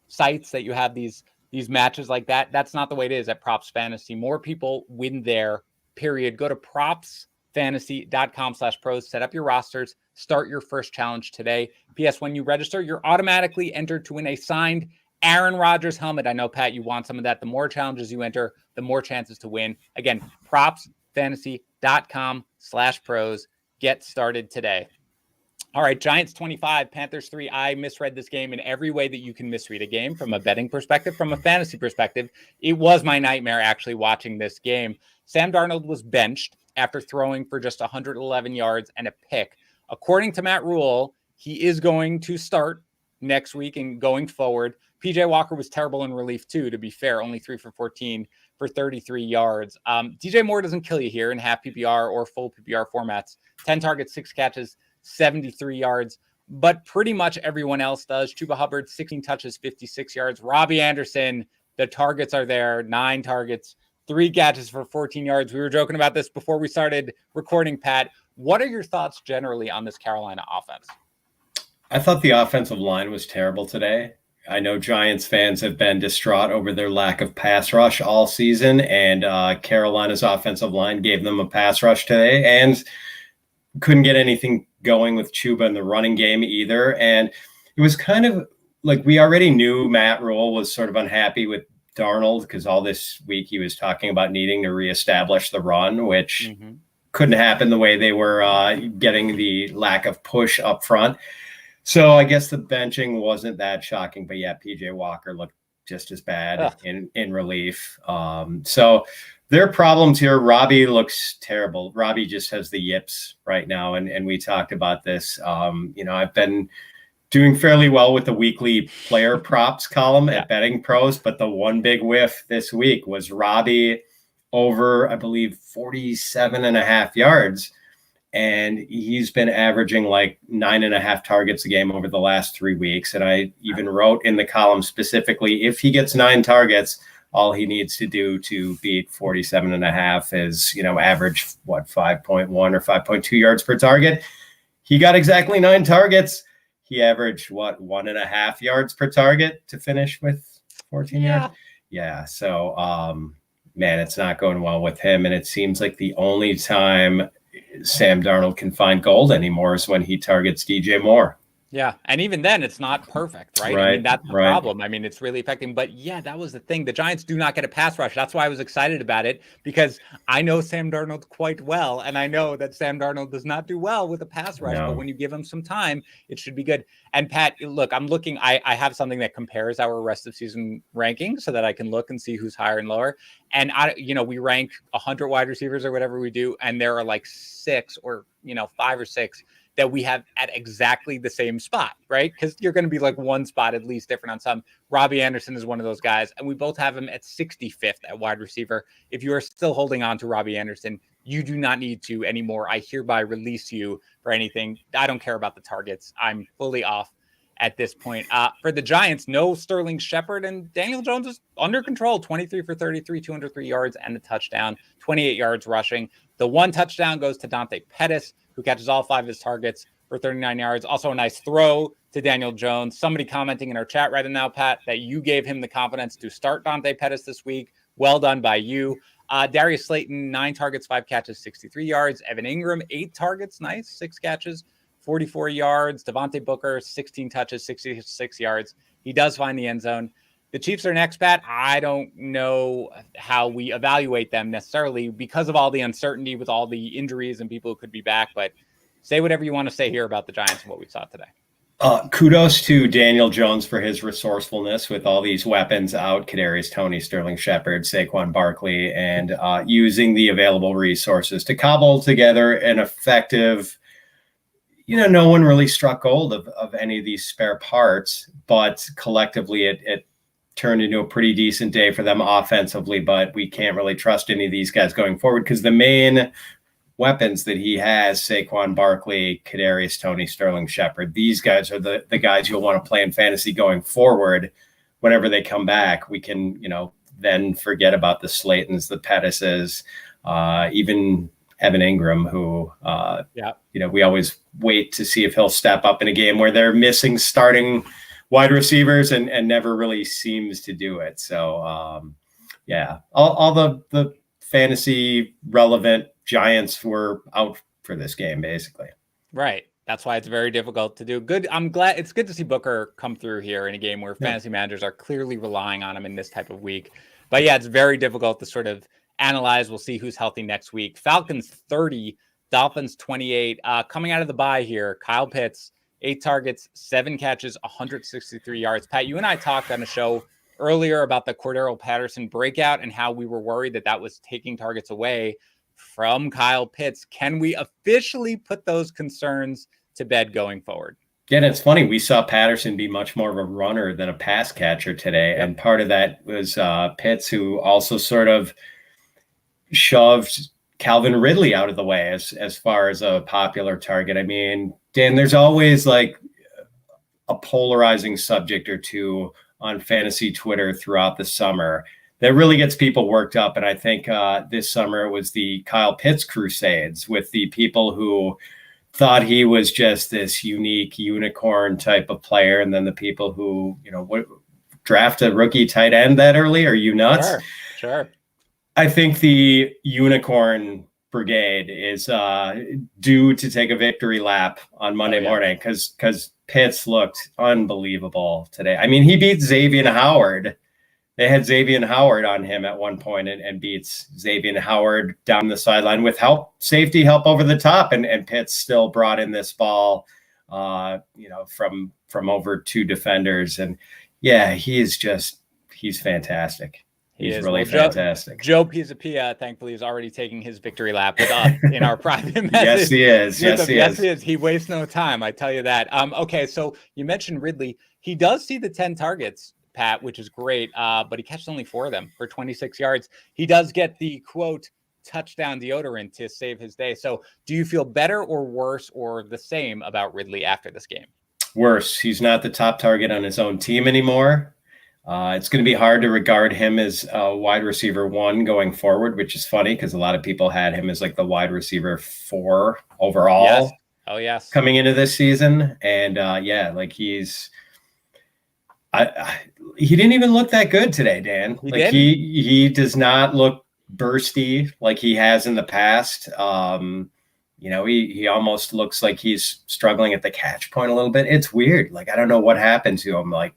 sites that you have these matches like that. That's not the way it is at Props Fantasy. More people win there, period. Go to propsfantasy.com/pros, set up your rosters, start your first challenge today. P.S. When you register, you're automatically entered to win a signed Aaron Rodgers helmet. I know, Pat, you want some of that. The more challenges you enter, the more chances to win. Again, propsfantasy.com/pros. Get started today. All right, Giants 25, Panthers 3. I misread this game in every way that you can misread a game, from a betting perspective, from a fantasy perspective. It was my nightmare actually watching this game. Sam Darnold was benched after throwing for just 111 yards and a pick. According to Matt Rule, he is going to start next week and going forward. PJ Walker was terrible in relief too, to be fair, only 3 for 14 for 33 yards. DJ Moore doesn't kill you here in half PPR or full PPR formats. 10 targets, 6 catches, 73 yards, but pretty much everyone else does. Chuba Hubbard, 16 touches, 56 yards. Robbie Anderson, the targets are there, 9 targets, 3 catches for 14 yards. We were joking about this before we started recording, Pat. What are your thoughts generally on this Carolina offense? I thought the offensive line was terrible today. I know Giants fans have been distraught over their lack of pass rush all season, and Carolina's offensive line gave them a pass rush today and couldn't get anything going with Chuba in the running game either. And it was kind of like, we already knew Matt Rule was sort of unhappy with Darnold, because all this week he was talking about needing to reestablish the run, which couldn't happen the way they were getting the lack of push up front. So I guess the benching wasn't that shocking, but yeah, PJ Walker looked just as bad in relief. So there are problems here. Robbie looks terrible. Robbie just has the yips right now. And we talked about this. I've been doing fairly well with the weekly player props column at Betting Pros, but the one big whiff this week was Robbie over, I believe, 47.5 yards. And he's been averaging like 9.5 targets a game over the last 3 weeks. And I even wrote in the column specifically, if he gets 9 targets, all he needs to do to beat 47.5 is, average 5.1 or 5.2 yards per target. He got exactly 9 targets. He averaged 1.5 yards per target to finish with 14 yards. Yeah. So, man, it's not going well with him. And it seems like the only time Sam Darnold can find gold anymore is when he targets DJ Moore. Yeah. And even then, it's not perfect, right? I mean, that's the problem. I mean, it's really affecting. But yeah, that was the thing. The Giants do not get a pass rush. That's why I was excited about it, because I know Sam Darnold quite well. And I know that Sam Darnold does not do well with a pass rush. But when you give him some time, it should be good. And Pat, look, I'm looking. I have something that compares our rest of season rankings so that I can look and see who's higher and lower. And we rank 100 wide receivers or whatever we do, and there are like 6 or 5 or 6 that we have at exactly the same spot, right? Because you're going to be like one spot at least different on some. Robbie Anderson is one of those guys, and we both have him at 65th at wide receiver. If you are still holding on to Robbie Anderson, you do not need to anymore. I hereby release you for anything. I don't care about the targets. I'm fully off at this point. For the Giants, no Sterling Shepard, and Daniel Jones is under control. 23 for 33, 203 yards and a touchdown, 28 yards rushing. The one touchdown goes to Dante Pettis, who catches all 5 of his targets for 39 yards. Also a nice throw to Daniel Jones. Somebody commenting in our chat right now, Pat, that you gave him the confidence to start Dante Pettis this week. Well done by you. Darius Slayton, 9 targets, 5 catches, 63 yards. Evan Ingram, 8 targets, nice, 6 catches, 44 yards. Devontae Booker, 16 touches, 66 yards. He does find the end zone. The Chiefs are next, Pat. I don't know how we evaluate them necessarily because of all the uncertainty with all the injuries and people who could be back. But say whatever you want to say here about the Giants and what we saw today. Kudos to Daniel Jones for his resourcefulness with all these weapons out, Kadarius Toney, Sterling Shepard, Saquon Barkley, and using the available resources to cobble together an effective, no one really struck gold of any of these spare parts, but collectively it turned into a pretty decent day for them offensively, but we can't really trust any of these guys going forward because the main weapons that he has, Saquon Barkley, Kadarius Toney, Sterling Shepard, these guys are the guys you'll want to play in fantasy going forward. Whenever they come back, we can, then forget about the Slaytons, the Pettises, even Evan Ingram, who, we always wait to see if he'll step up in a game where they're missing starting wide receivers and never really seems to do it. So, all the fantasy relevant Giants were out for this game, basically. Right. That's why it's very difficult to do. Good. I'm glad it's good to see Booker come through here in a game where fantasy managers are clearly relying on him in this type of week. But yeah, it's very difficult to sort of analyze. We'll see who's healthy next week. Falcons 30, Dolphins 28. Coming out of the bye here, Kyle Pitts, 8 targets, 7 catches, 163 yards. Pat, you and I talked on a show earlier about the Cordero Patterson breakout and how we were worried that was taking targets away from Kyle Pitts. Can we officially put those concerns to bed going forward? Yeah, and it's funny. We saw Patterson be much more of a runner than a pass catcher today. Yep. And part of that was Pitts, who also sort of shoved Calvin Ridley out of the way as far as a popular target. I mean, Dan, there's always like a polarizing subject or two on fantasy Twitter throughout the summer that really gets people worked up. And I think this summer it was the Kyle Pitts crusades with the people who thought he was just this unique unicorn type of player. And then the people who, draft a rookie tight end that early. Are you nuts? Sure. I think the unicorn brigade is due to take a victory lap on Monday morning because Pitts looked unbelievable today. I mean, he beat Xavier Howard. They had Xavier Howard on him at one point and beats Xavier Howard down the sideline with safety help over the top. And Pitts still brought in this ball, from over 2 defenders. And yeah, he's fantastic. He's really fantastic. Joe Pisapia, thankfully, is already taking his victory lap with us in our private message. Yes, he is. He wastes no time, I tell you that. Okay, so you mentioned Ridley. He does see the 10 targets, Pat, which is great, but he catches only 4 of them for 26 yards. He does get the, quote, touchdown deodorant to save his day. So do you feel better or worse or the same about Ridley after this game? Worse. He's not the top target on his own team anymore. It's going to be hard to regard him as a wide receiver 1 going forward, which is funny because a lot of people had him as like the wide receiver 4 overall. Yes. Oh, yes. Coming into this season. And he didn't even look that good today, Dan. He does not look bursty like he has in the past. He almost looks like he's struggling at the catch point a little bit. It's weird. Like, I don't know what happened to him. Like,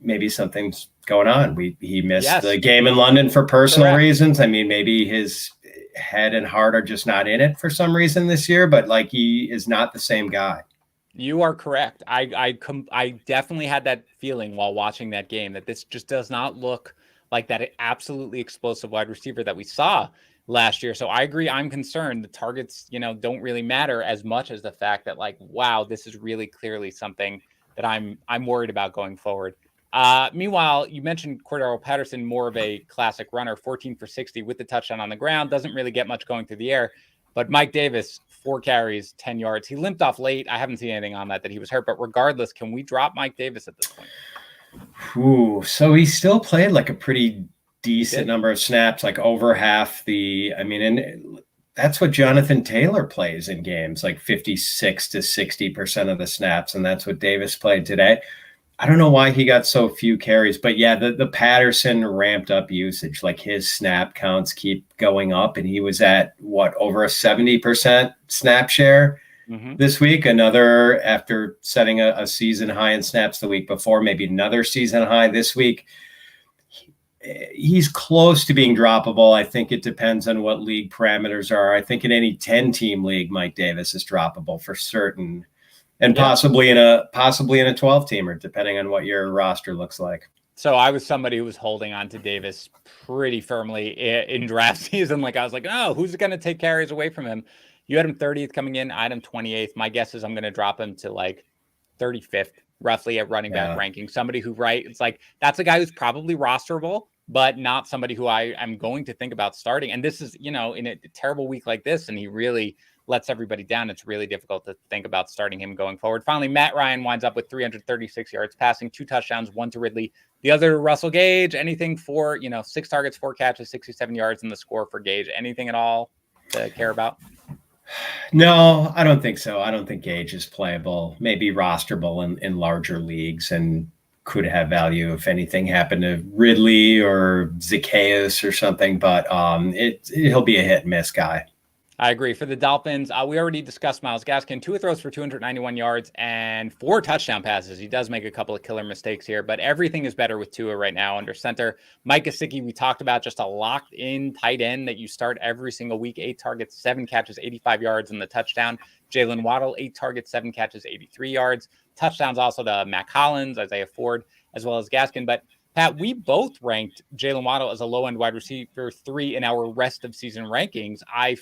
maybe something's going on. He missed the game in London for personal reasons. I mean, maybe his head and heart are just not in it for some reason this year, but like he is not the same guy. You are correct. I definitely had that feeling while watching that game that this just does not look like that absolutely explosive wide receiver that we saw last year. So I agree. I'm concerned the targets, don't really matter as much as the fact that wow, this is really clearly something that I'm worried about going forward. Meanwhile, you mentioned Cordero Patterson, more of a classic runner, 14 for 60 with the touchdown on the ground. Doesn't really get much going through the air. But Mike Davis, 4 carries, 10 yards. He limped off late. I haven't seen anything on that he was hurt. But regardless, can we drop Mike Davis at this point? Ooh, so he still played like a pretty decent number of snaps, like over half and that's what Jonathan Taylor plays in games, like 56 to 60% of the snaps. And that's what Davis played today. I don't know why he got so few carries, but yeah, the Patterson ramped up usage, like his snap counts keep going up and he was at over a 70% snap share this week. Another, after setting a season high in snaps the week before, maybe another season high this week. He's close to being droppable. I think it depends on what league parameters are. I think in any 10-team league, Mike Davis is droppable for certain, and possibly in a 12-teamer, depending on what your roster looks like. So I was somebody who was holding on to Davis pretty firmly in draft season. Like I was like, oh, who's going to take carries away from him? You had him 30th coming in. I had him 28th. My guess is I'm going to drop him to like 35th, roughly, at running back ranking. Somebody who, it's like, that's a guy who's probably rosterable, but not somebody who I am going to think about starting. And this is, in a terrible week like this, and he really lets everybody down. It's really difficult to think about starting him going forward. Finally, Matt Ryan winds up with 336 yards passing, 2 touchdowns, 1 to Ridley. The other, Russell Gage. Anything for, 6 targets, 4 catches, 67 yards in the score for Gage. Anything at all to care about? No, I don't think so. I don't think Gage is playable, maybe rosterable in larger leagues, and could have value if anything happened to Ridley or Zacchaeus or something, but he'll be a hit and miss guy. I agree. For the Dolphins, we already discussed Myles Gaskin. 2 throws for 291 yards and 4 touchdown passes. He does make a couple of killer mistakes here, but everything is better with Tua right now under center. Mike Gesicki, we talked about, just a locked-in tight end that you start every single week. 8 targets, 7 catches, 85 yards in the touchdown. Jalen Waddle, 8 targets, 7 catches, 83 yards. Touchdowns also to Mac Hollins, Isaiah Ford, as well as Gaskin. But Pat, we both ranked Jalen Waddle as a low-end wide receiver 3 in our rest of season rankings. I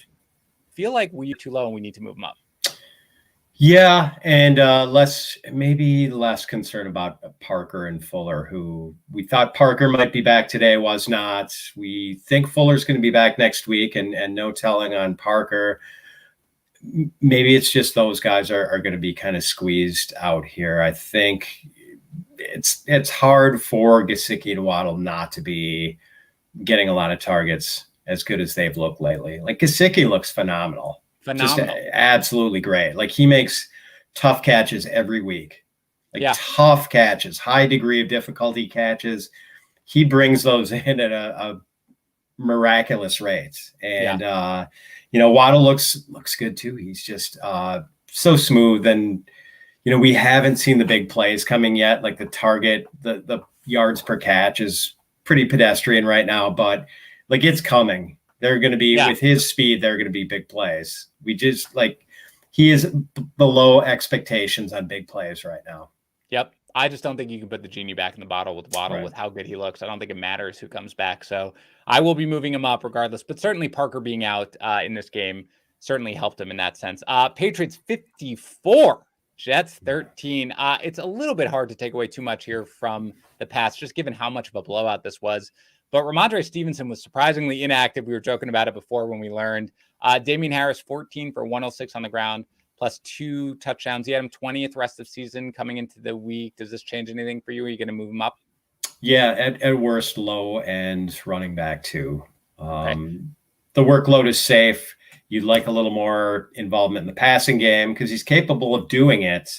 feel like we're too low and we need to move him up. Yeah, and less concerned about Parker and Fuller, who we thought Parker might be back today, was not. We think Fuller's going to be back next week, and no telling on Parker. Maybe it's just those guys are going to be kind of squeezed out here. I think it's hard for Gesicki and Waddle not to be getting a lot of targets as good as they've looked lately. Like, Gesicki looks phenomenal. Just absolutely great. Like, he makes tough catches every week. Tough catches, high degree of difficulty catches. He brings those in at a miraculous rate. And, Waddle looks good too. He's just so smooth. And, we haven't seen the big plays coming yet. Like, the target, the yards per catch is pretty pedestrian right now, but like, it's coming. They're going to be, with his speed, they're going to be big plays. We just, he is below expectations on big plays right now. Yep. I just don't think you can put the genie back in the bottle with Waddle with how good he looks. I don't think it matters who comes back. So I will be moving him up regardless. But certainly Parker being out in this game certainly helped him in that sense. Patriots 54, Jets 13. It's a little bit hard to take away too much here from the Pats, just given how much of a blowout this was. But Ramondre Stevenson was surprisingly inactive. We were joking about it before when we learned. Damian Harris, 14 for 106 on the ground, plus 2 touchdowns. He had him 20th rest of season coming into the week. Does this change anything for you? Are you going to move him up? Yeah, at worst, low end running back too. The workload is safe. You'd like a little more involvement in the passing game because he's capable of doing it.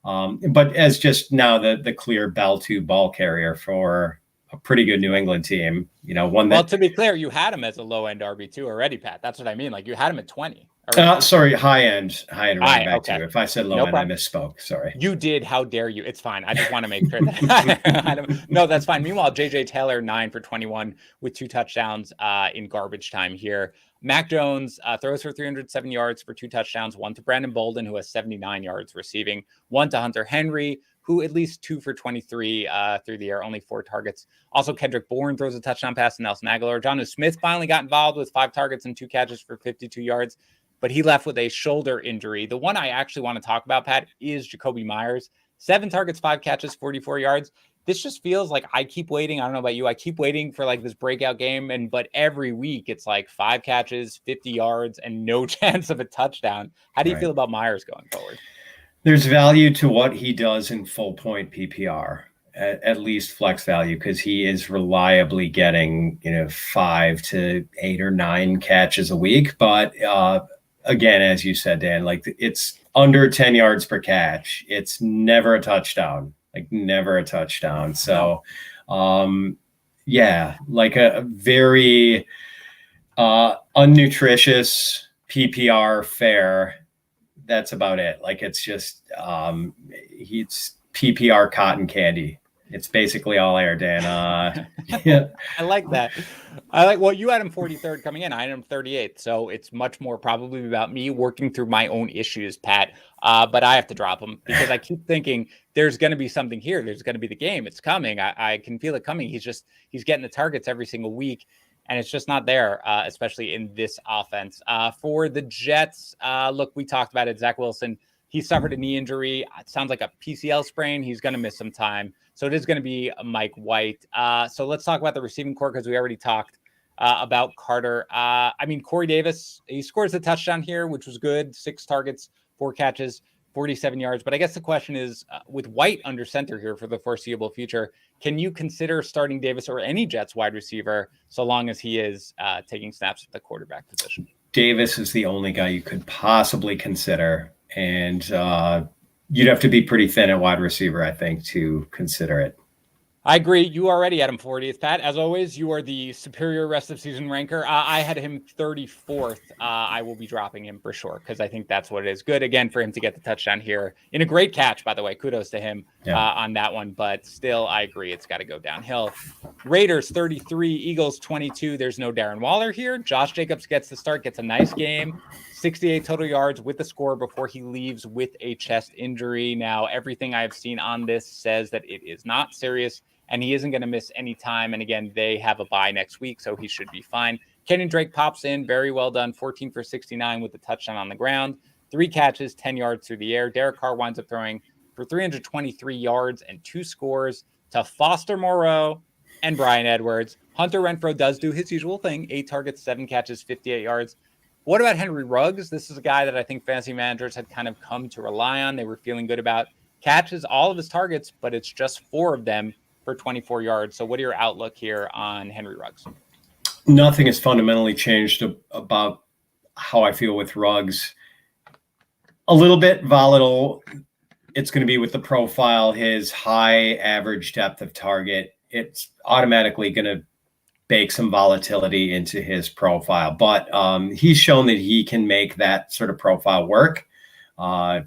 But as just now the clear bell to ball carrier for a pretty good New England team, one that. Well, to be clear, you had him as a low end RB2 already, Pat. That's what I mean. Like, you had him at 20. Sorry, high end running back too. If I said low end, I misspoke. Sorry. You did. How dare you? It's fine. I just want to make sure that no, that's fine. Meanwhile, JJ Taylor, 9 for 21 with 2 touchdowns in garbage time here. Mac Jones throws for 307 yards for 2 touchdowns, 1 to Brandon Bolden, who has 79 yards receiving, 1 to Hunter Henry, who at least 2 for 23 through the air, only 4 targets. Also, Kendrick Bourne throws a touchdown pass to Nelson Aguilar. Jonnu Smith finally got involved with 5 targets and 2 catches for 52 yards, but he left with a shoulder injury. The one I actually want to talk about, Pat, is Jacoby Myers. 7 targets, 5 catches, 44 yards. This just feels like I keep waiting. I don't know about you. I keep waiting for this breakout game. But every week it's 5 catches, 50 yards, and no chance of a touchdown. How do you feel about Myers going forward? There's value to what he does in full point PPR, at least flex value, because he is reliably getting, 5 to 8 or 9 catches a week. But again, as you said, Dan, it's under 10 yards per catch. It's never a touchdown. Never a touchdown. So, a very unnutritious PPR fare that's about it. Like, it's just he's PPR cotton candy. It's basically all air, Dan. Yeah. I like that. Well, you had him 43rd coming in. I had him 38th. So it's much more probably about me working through my own issues, Pat. But I have to drop him because I keep thinking there's going to be something here. There's going to be the game. It's coming. I can feel it coming. He's getting the targets every single week. And it's just not there, especially in this offense. For the Jets, look, we talked about it. Zach Wilson, he suffered a knee injury. It sounds like a PCL sprain. He's going to miss some time. So it is going to be Mike White. So let's talk about the receiving core because we already talked about Carter. Corey Davis, he scores a touchdown here, which was good. 6 targets, 4 catches, 47 yards. But I guess the question is, with White under center here for the foreseeable future, can you consider starting Davis or any Jets wide receiver so long as he is taking snaps at the quarterback position? Davis is the only guy you could possibly consider. And you'd have to be pretty thin at wide receiver, I think, to consider it. I agree. You already had him 40th, Pat. As always, you are the superior rest of season ranker. I had him 34th. I will be dropping him for sure because I think that's what it is. Good, again, for him to get the touchdown here. In a great catch, by the way. Kudos to him on that one. But still, I agree. It's got to go downhill. Raiders 33, Eagles 22. There's no Darren Waller here. Josh Jacobs gets the start, gets a nice game. 68 total yards with the score before he leaves with a chest injury. Now, everything I have seen on this says that it is not serious. And he isn't going to miss any time. And again, they have a bye next week, so he should be fine. Kenyon Drake pops in. Very well done. 14 for 69 with the touchdown on the ground. 3 catches, 10 yards through the air. Derek Carr winds up throwing for 323 yards and 2 scores to Foster Moreau and Brian Edwards. Hunter Renfrow does do his usual thing. 8 targets, 7 catches, 58 yards. What about Henry Ruggs? This is a guy that I think fantasy managers had kind of come to rely on. They were feeling good about. Catches all of his targets, but it's just 4 of them for 24 yards. So what are your outlook here on Henry Ruggs? Nothing has fundamentally changed about how I feel with Ruggs. A little bit volatile. It's going to be with the profile, his high average depth of target. It's automatically going to bake some volatility into his profile. But he's shown that he can make that sort of profile work,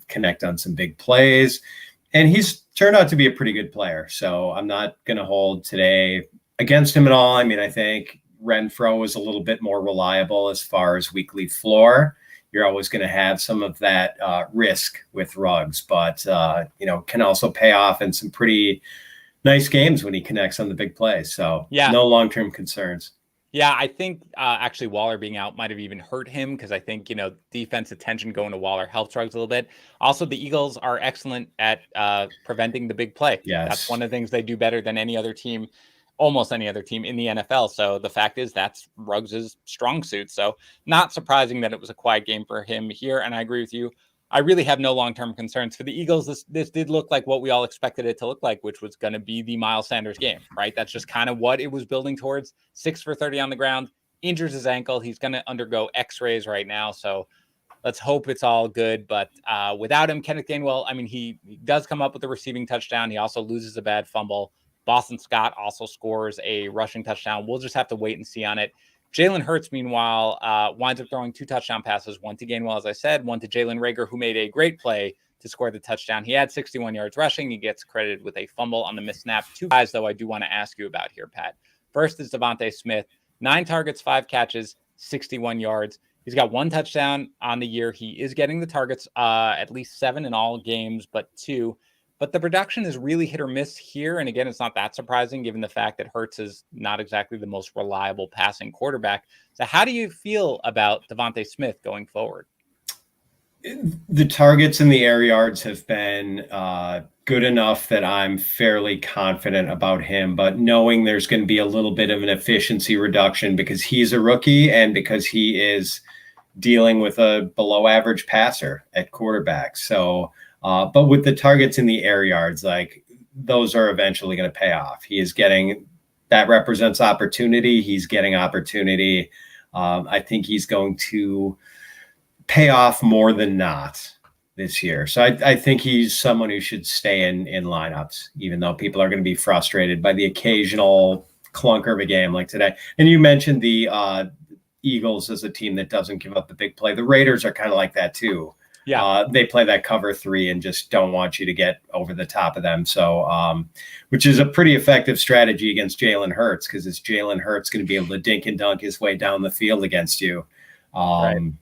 connect on some big plays. And he's turned out to be a pretty good player. So I'm not going to hold today against him at all. I mean, I think Renfrow is a little bit more reliable as far as weekly floor. You're always going to have some of that risk with Ruggs, but, can also pay off in some pretty nice games when he connects on the big plays. So no long-term concerns. Yeah, I think actually Waller being out might have even hurt him because I think, defense attention going to Waller helps Ruggs a little bit. Also, the Eagles are excellent at preventing the big play. Yes. That's one of the things they do better than any other team, almost any other team in the NFL. So the fact is that's Ruggs' strong suit. So not surprising that it was a quiet game for him here. And I agree with you. I really have no long-term concerns for the Eagles. This did look like what we all expected it to look like, which was going to be the Miles Sanders game, right? That's just kind of what it was building towards. 6 for 30 on the ground, injures his ankle. He's going to undergo x-rays right now. So let's hope it's all good. But without him, Kenneth Gainwell, he does come up with a receiving touchdown. He also loses a bad fumble. Boston Scott also scores a rushing touchdown. We'll just have to wait and see on it. Jalen Hurts, meanwhile, winds up throwing 2 touchdown passes, one to Gainwell, as I said, one to Jalen Reagor, who made a great play to score the touchdown. He had 61 yards rushing. He gets credited with a fumble on the missed snap. 2 guys, though, I do want to ask you about here, Pat. First is Devontae Smith, 9 targets, 5 catches, 61 yards. He's got 1 touchdown on the year. He is getting the targets, at least 7 in all games, but 2. But the production is really hit or miss here. And again, it's not that surprising given the fact that Hurts is not exactly the most reliable passing quarterback. So how do you feel about Devontae Smith going forward? The targets and the air yards have been good enough that I'm fairly confident about him, but knowing there's going to be a little bit of an efficiency reduction because he's a rookie and because he is dealing with a below average passer at quarterback. So, but with the targets in the air yards, like those are eventually going to pay off. He is getting, that represents opportunity. He's getting opportunity. I think he's going to pay off more than not this year. So I think he's someone who should stay in lineups, even though people are going to be frustrated by the occasional clunker of a game like today. And you mentioned the Eagles as a team that doesn't give up the big play. The Raiders are kind of like that too. They play that cover 3 and just don't want you to get over the top of them. So, which is a pretty effective strategy against Jalen Hurts, because it's Jalen Hurts going to be able to dink and dunk his way down the field against you. Right.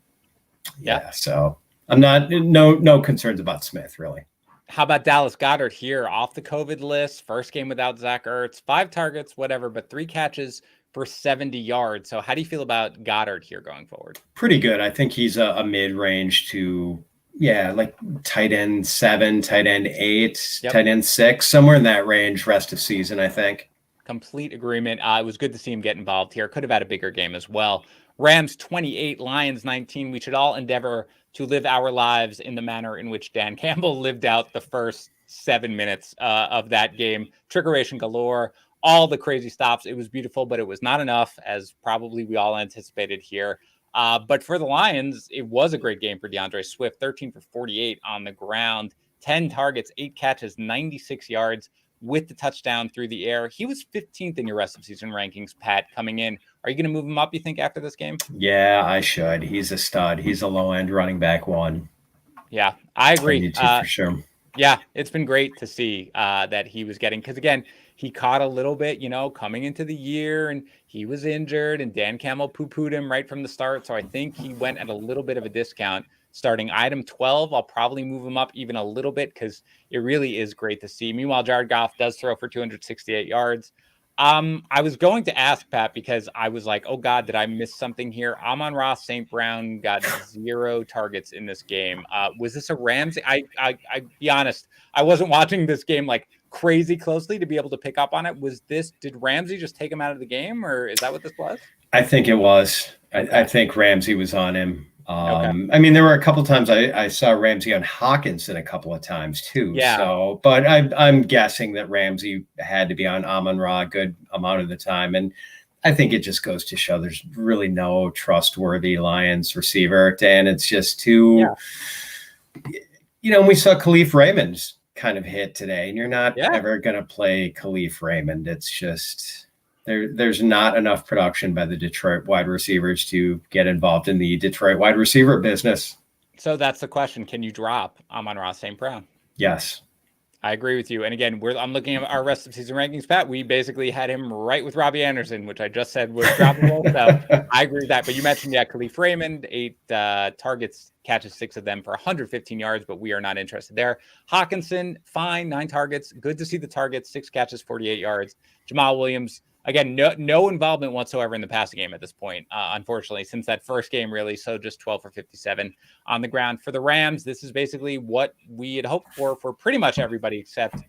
Yeah. So I'm no concerns about Smith, really. How about Dallas Goedert here off the COVID list? First game without Zach Ertz, 5 targets, whatever, but 3 catches for 70 yards. So how do you feel about Goddard here going forward? Pretty good. I think he's a mid-range to, like tight end 7, tight end 8, tight end 6, somewhere in that range rest of season, I think. Complete agreement. It was good to see him get involved here. Could have had a bigger game as well. Rams 28, Lions 19. We should all endeavor to live our lives in the manner in which Dan Campbell lived out the first 7 minutes of that game. Trickeration galore, all the crazy stops. It was beautiful, but it was not enough, as probably we all anticipated here. But for the Lions, it was a great game for DeAndre Swift, 13 for 48 on the ground, 10 targets, 8 catches, 96 yards with the touchdown through the air. He was 15th in your rest of season rankings, Pat, coming in. Are you going to move him up, you think, after this game? Yeah, I should. He's a stud. He's a low-end running back 1. Yeah, I agree. I need to, for sure. Yeah, it's been great to see that he was getting, because again, he caught a little bit, coming into the year, and he was injured, and Dan Campbell poo-pooed him right from the start. So I think he went at a little bit of a discount. Starting item 12, I'll probably move him up even a little bit, because it really is great to see. Meanwhile, Jared Goff does throw for 268 yards. I was going to ask, Pat, because I was like, oh God, did I miss something here? Amon-Ra St. Brown got 0 targets in this game. Was this a Ramsey? I be honest, I wasn't watching this game like crazy closely to be able to pick up on it. Did Ramsey just take him out of the game, or is that what this was? I think it was. I think Ramsey was on him. I mean, there were a couple of times I saw Ramsey on Hawkinson a couple of times too. Yeah. So, but I'm guessing that Ramsey had to be on Amon-Ra a good amount of the time. And I think it just goes to show there's really no trustworthy Lions receiver. And it's just too, we saw Khalif Raymond's kind of hit today, and you're not ever going to play Khalif Raymond. It's just... There's not enough production by the Detroit wide receivers to get involved in the Detroit wide receiver business. So that's the question. Can you drop Amon-Ra St. Brown? Yes. I agree with you. And again, I'm looking at our rest of season rankings, Pat. We basically had him right with Robbie Anderson, which I just said was droppable. So I agree with that. But you mentioned, Khalif Raymond, 8 targets, catches 6 of them for 115 yards, but we are not interested there. Hawkinson, fine, 9 targets. Good to see the targets, 6 catches, 48 yards. Jamal Williams, again, no involvement whatsoever in the passing game at this point, unfortunately, since that first game, really. So just 12 for 57 on the ground. For the Rams, this is basically what we had hoped for pretty much everybody except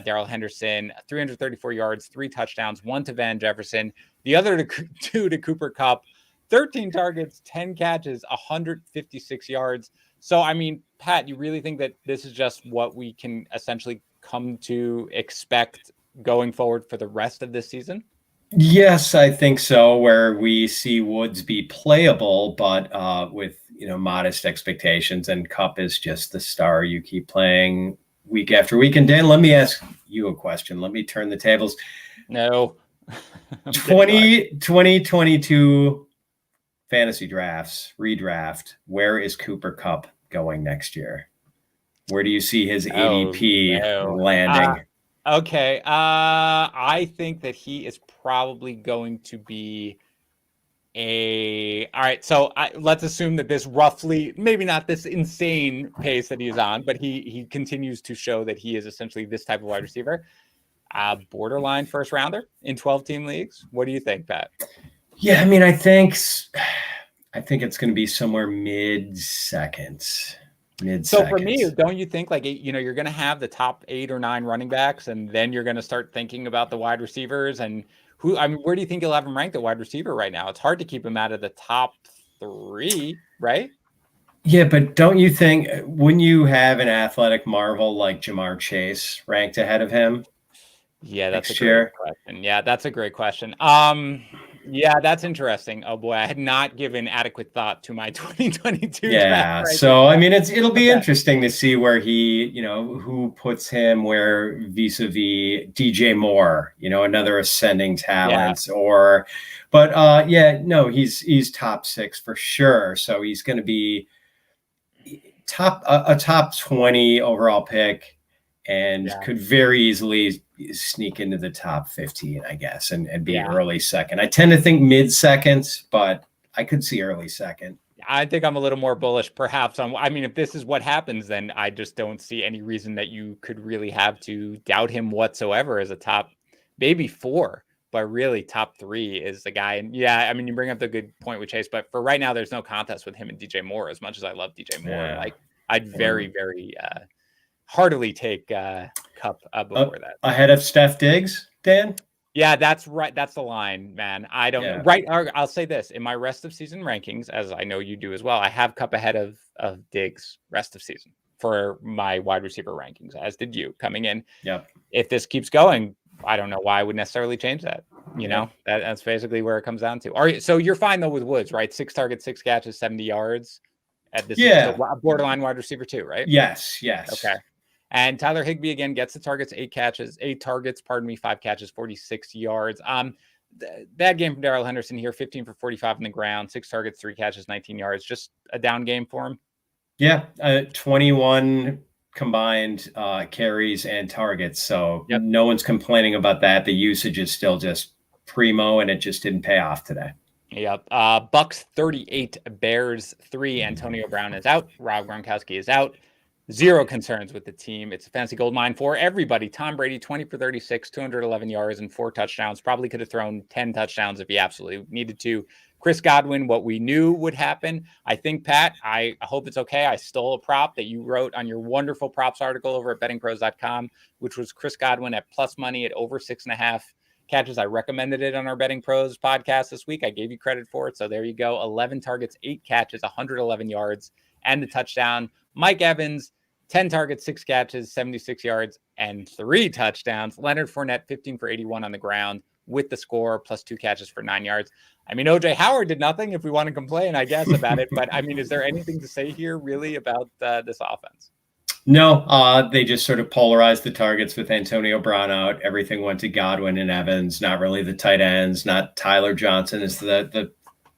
Darrell Henderson. 334 yards, 3 touchdowns, 1 to Van Jefferson, the other 2 to Cooper Kupp, 13 targets, 10 catches, 156 yards. So, I mean, Pat, you really think that this is just what we can essentially come to expect going forward for the rest of this season? Yes, I think so, where we see Woods be playable, but with modest expectations, and Kupp is just the star you keep playing week after week. And Dan, let me ask you a question. Let me turn the tables. No. 2022 fantasy drafts, redraft, where is Cooper Kupp going next year? Where do you see his ADP landing? Okay. I think that he is probably going to be all right. So let's assume that this roughly, maybe not this insane pace that he's on, but he continues to show that he is essentially this type of wide receiver. Borderline first rounder in 12-team leagues. What do you think, Pat? Yeah, I mean, I think it's going to be somewhere mid-seconds. So for me, don't you think you're going to have the top 8 or 9 running backs, and then you're going to start thinking about the wide receivers and where do you think you'll have him ranked at wide receiver right now? It's hard to keep him out of the top 3, right? Yeah, but don't you think, wouldn't you have an athletic marvel like Jamar Chase ranked ahead of him? Yeah, that's a great question. Yeah, that's a great question. Yeah, that's interesting. Oh boy, I had not given adequate thought to my 2022. Yeah, so I mean, it'll be interesting to see where he, who puts him where vis-a-vis DJ Moore, another ascending talent, he's top 6 for sure. So he's going to be a top 20 overall pick, and could very easily sneak into the top 15, I guess, and be early second. I tend to think mid second, but I could see early second. I think I'm a little more bullish, perhaps. I mean, if this is what happens, then I just don't see any reason that you could really have to doubt him whatsoever as a top, maybe 4, but really top 3 is the guy. And I mean, you bring up the good point with Chase, but for right now, there's no contest with him and DJ Moore. As much as I love DJ Moore, like I'd very, very heartily take Cup before that. Ahead of Steph Diggs, Dan? Yeah, that's right. That's the line, man. I don't know. Right. I'll say this. In my rest of season rankings, as I know you do as well, I have Cup ahead of Diggs rest of season for my wide receiver rankings, as did you coming in. Yeah. If this keeps going, I don't know why I would necessarily change that. You know, that's basically where it comes down to. So you're fine, though, with Woods, right? 6 targets, 6 catches, 70 yards. At this is a borderline wide receiver, too, right? Yes. Okay. And Tyler Higbee again gets the targets, 8 targets, 5 catches, 46 yards. Bad game from Darrell Henderson here, 15 for 45 on the ground, 6 targets, 3 catches, 19 yards. Just a down game for him. Yeah, 21 combined carries and targets. So no one's complaining about that. The usage is still just primo, and it just didn't pay off today. Yep. Bucks 38, Bears 3. Antonio Brown is out. Rob Gronkowski is out. 0 concerns with the team. It's a fantasy gold mine for everybody. Tom Brady, 20 for 36, 211 yards and 4 touchdowns. Probably could have thrown 10 touchdowns if he absolutely needed to. Chris Godwin, what we knew would happen. I think, Pat, I hope it's okay. I stole a prop that you wrote on your wonderful props article over at bettingpros.com, which was Chris Godwin at plus money at over 6.5 catches. I recommended it on our Betting Pros podcast this week. I gave you credit for it. So there you go. 11 targets, 8 catches, 111 yards, and the touchdown. Mike Evans, 10 targets, 6 catches, 76 yards, and 3 touchdowns. Leonard Fournette, 15 for 81 on the ground with the score, plus 2 catches for 9 yards. I mean, OJ Howard did nothing, if we want to complain, I guess, about it. But, I mean, is there anything to say here, really, about this offense? No, they just sort of polarized the targets with Antonio Brown out. Everything went to Godwin and Evans, not really the tight ends, not Tyler Johnson as the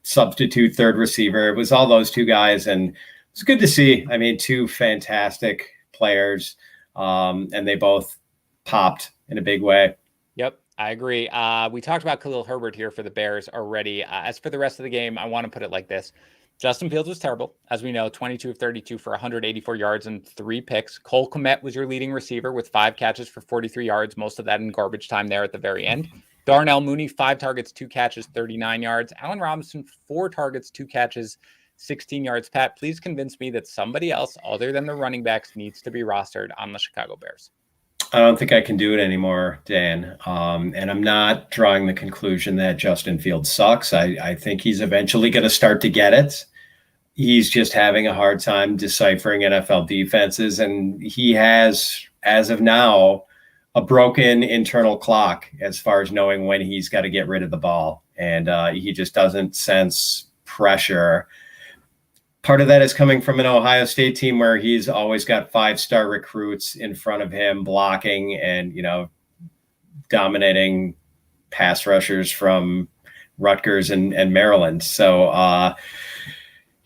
substitute third receiver. It was all those 2 guys, and it's good to see. I mean, 2 fantastic players, and they both popped in a big way. Yep, I agree. We talked about Khalil Herbert here for the Bears already. As for the rest of the game, I want to put it like this. Justin Fields was terrible. As we know, 22 of 32 for 184 yards and 3 picks. Cole Kmet was your leading receiver with 5 catches for 43 yards, most of that in garbage time there at the very end. Darnell Mooney, 5 targets, 2 catches, 39 yards. Allen Robinson, 4 targets, 2 catches, 16 yards. Pat, please convince me that somebody else other than the running backs needs to be rostered on the Chicago Bears. I don't think I can do it anymore, Dan. And I'm not drawing the conclusion that Justin Fields sucks. I think he's eventually going to start to get it. He's just having a hard time deciphering NFL defenses. And he has, as of now, a broken internal clock as far as knowing when he's got to get rid of the ball. And he just doesn't sense pressure. Part of that is coming from an Ohio State team where he's always got 5-star recruits in front of him blocking and, dominating pass rushers from Rutgers and Maryland. So,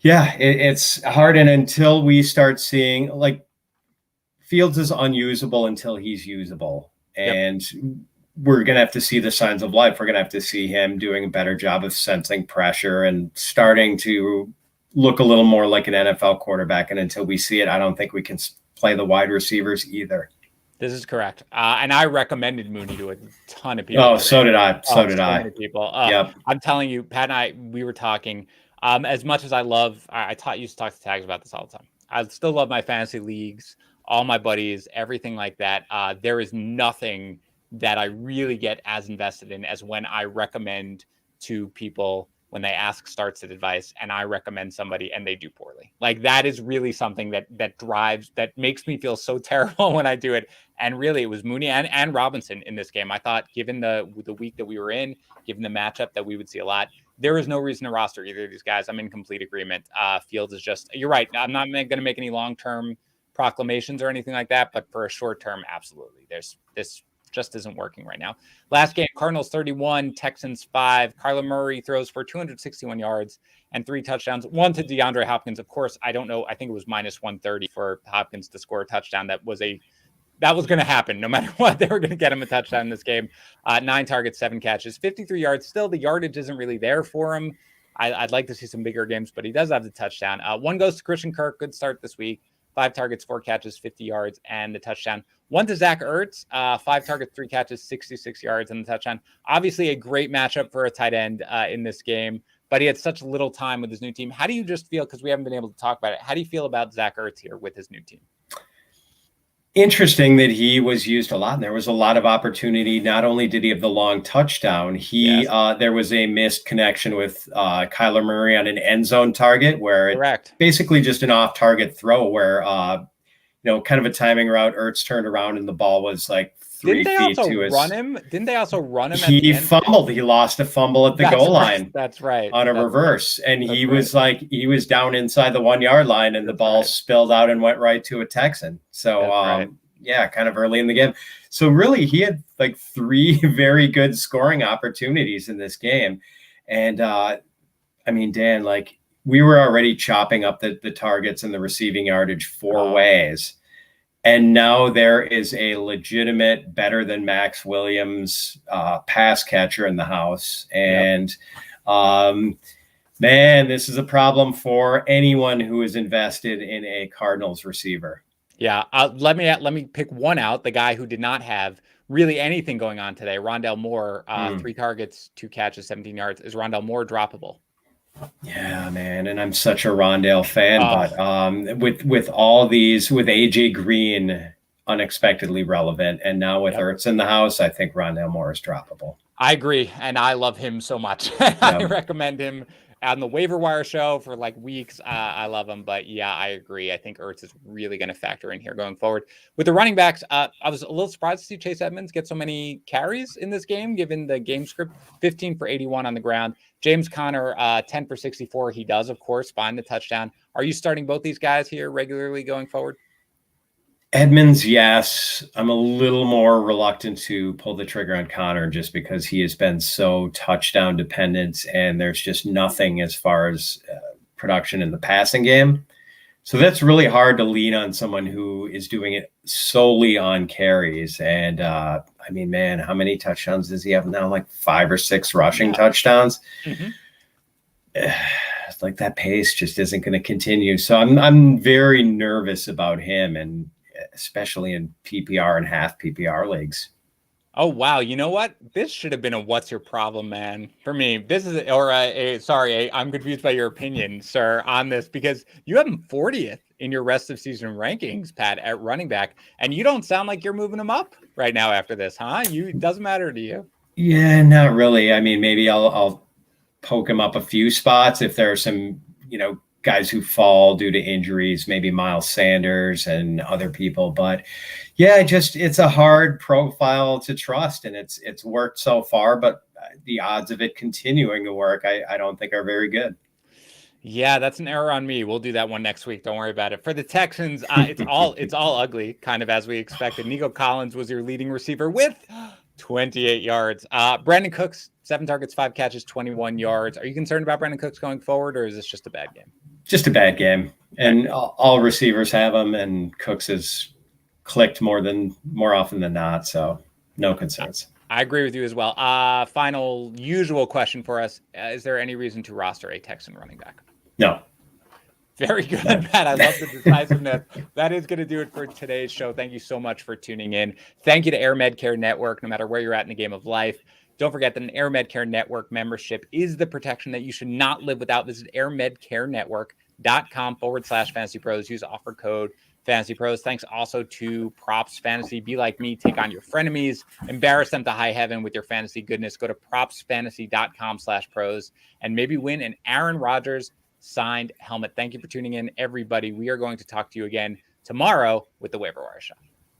it's hard. And until we start seeing, like, Fields is unusable until he's usable. And we're going to have to see the signs of life. We're going to have to see him doing a better job of sensing pressure and starting to look a little more like an NFL quarterback. And until we see it, I don't think we can play the wide receivers either. This is correct. And I recommended Mooney to a ton of people. Oh, so did I. So many people. I'm telling you, Pat and I, we were talking, as much as I love, used to talk to Tags about this all the time. I still love my fantasy leagues, all my buddies, everything like that. There is nothing that I really get as invested in as when I recommend to people when they ask starts at advice and I recommend somebody and they do poorly. Like, that is really something that makes me feel so terrible when I do it. And really, it was Mooney and Robinson in this game. I thought, given the week that we were in, given the matchup, that we would see a lot. There is no reason to roster either of these guys. I'm in complete agreement. Fields is just, you're right. I'm not going to make any long-term proclamations or anything like that, but for a short term, absolutely. There's this just isn't working right now. Last game, Cardinals 31, Texans 5. Kyler Murray throws for 261 yards and 3 touchdowns. One to DeAndre Hopkins. Of course, I don't know. I think it was minus 130 for Hopkins to score a touchdown. That was going to happen no matter what. They were going to get him a touchdown in this game. 9 targets, 7 catches, 53 yards. Still, the yardage isn't really there for him. I'd like to see some bigger games, but he does have the touchdown. One goes to Christian Kirk. Good start this week. 5 targets, 4 catches, 50 yards, and the touchdown. One to Zach Ertz. 5 targets, 3 catches, 66 yards, and the touchdown. Obviously, a great matchup for a tight end in this game, but he had such little time with his new team. How do you just feel, because we haven't been able to talk about it, how do you feel about Zach Ertz here with his new team? Interesting that he was used a lot, and there was a lot of opportunity. Not only did he have the long touchdown, there was a missed connection with Kyler Murray on an end zone target where Correct. Basically just an off-target throw where, kind of a timing route. Ertz turned around and the ball was like 3 feet to his. Didn't they also run him? He fumbled. He lost a fumble at the goal line. That's right. On a reverse. And he was down inside the 1 yard line and the ball spilled out and went right to a Texan. So, kind of early in the game. So really he had like 3 very good scoring opportunities in this game. And Dan, like we were already chopping up the targets and the receiving yardage 4 ways. And now there is a legitimate, better than Max Williams pass catcher in the house. And this is a problem for anyone who is invested in a Cardinals receiver. Yeah, let me pick one out. The guy who did not have really anything going on today, Rondale Moore, 3 targets, 2 catches, 17 yards. Is Rondale Moore droppable? Yeah, man, and I'm such a Rondale fan, but with all these, with AJ Green unexpectedly relevant, and now with Ertz in the house, I think Rondale Moore is droppable. I agree, and I love him so much. I recommend him on the Waiver Wire show for like weeks. I love him, but yeah, I agree. I think Ertz is really going to factor in here going forward. With the running backs, I was a little surprised to see Chase Edmonds get so many carries in this game, given the game script. 15 for 81 on the ground. James Conner, 10 for 64. He does, of course, find the touchdown. Are you starting both these guys here regularly going forward? Edmonds, yes. I'm a little more reluctant to pull the trigger on Conner just because he has been so touchdown dependent and there's just nothing as far as production in the passing game. So that's really hard to lean on someone who is doing it solely on carries. And how many touchdowns does he have now? Like 5 or 6 rushing touchdowns. Mm-hmm. It's like that pace just isn't going to continue. So I'm very nervous about him, and especially in PPR and half PPR leagues. Oh, wow. You know what? This should have been a what's your problem, man, for me. This is, I'm confused by your opinion, sir, on this, because you have him 40th in your rest of season rankings, Pat, at running back, and you don't sound like you're moving him up right now after this, huh? It doesn't matter to you. Yeah, not really. I mean, maybe I'll poke him up a few spots if there are some, guys who fall due to injuries, maybe Miles Sanders and other people. But yeah, it's a hard profile to trust, and it's worked so far, but the odds of it continuing to work, I don't think are very good. Yeah, that's an error on me. We'll do that one next week. Don't worry about it. For the Texans, it's all ugly, kind of as we expected. Nico Collins was your leading receiver with 28 yards. Brandon Cooks, 7 targets, 5 catches, 21 yards. Are you concerned about Brandon Cooks going forward, or is this just a bad game? Just a bad game. And all receivers have him, and Cooks has clicked more often than not. So no concerns. I agree with you as well. Final usual question for us. Is there any reason to roster a Texan running back? No. Very good, Matt. I love the decisiveness. That is going to do it for today's show. Thank you so much for tuning in. Thank you to Air Medcare Network, no matter where you're at in the game of life. Don't forget that an Air Medcare Network membership is the protection that you should not live without. Visit airmedcarenetwork.com/FantasyPros. Use offer code FantasyPros. Thanks also to Props Fantasy. Be like me. Take on your frenemies. Embarrass them to high heaven with your fantasy goodness. Go to propsfantasy.com/pros and maybe win an Aaron Rodgers signed helmet. Thank you for tuning in, everybody. We are going to talk to you again tomorrow with the Waiver Wire Show.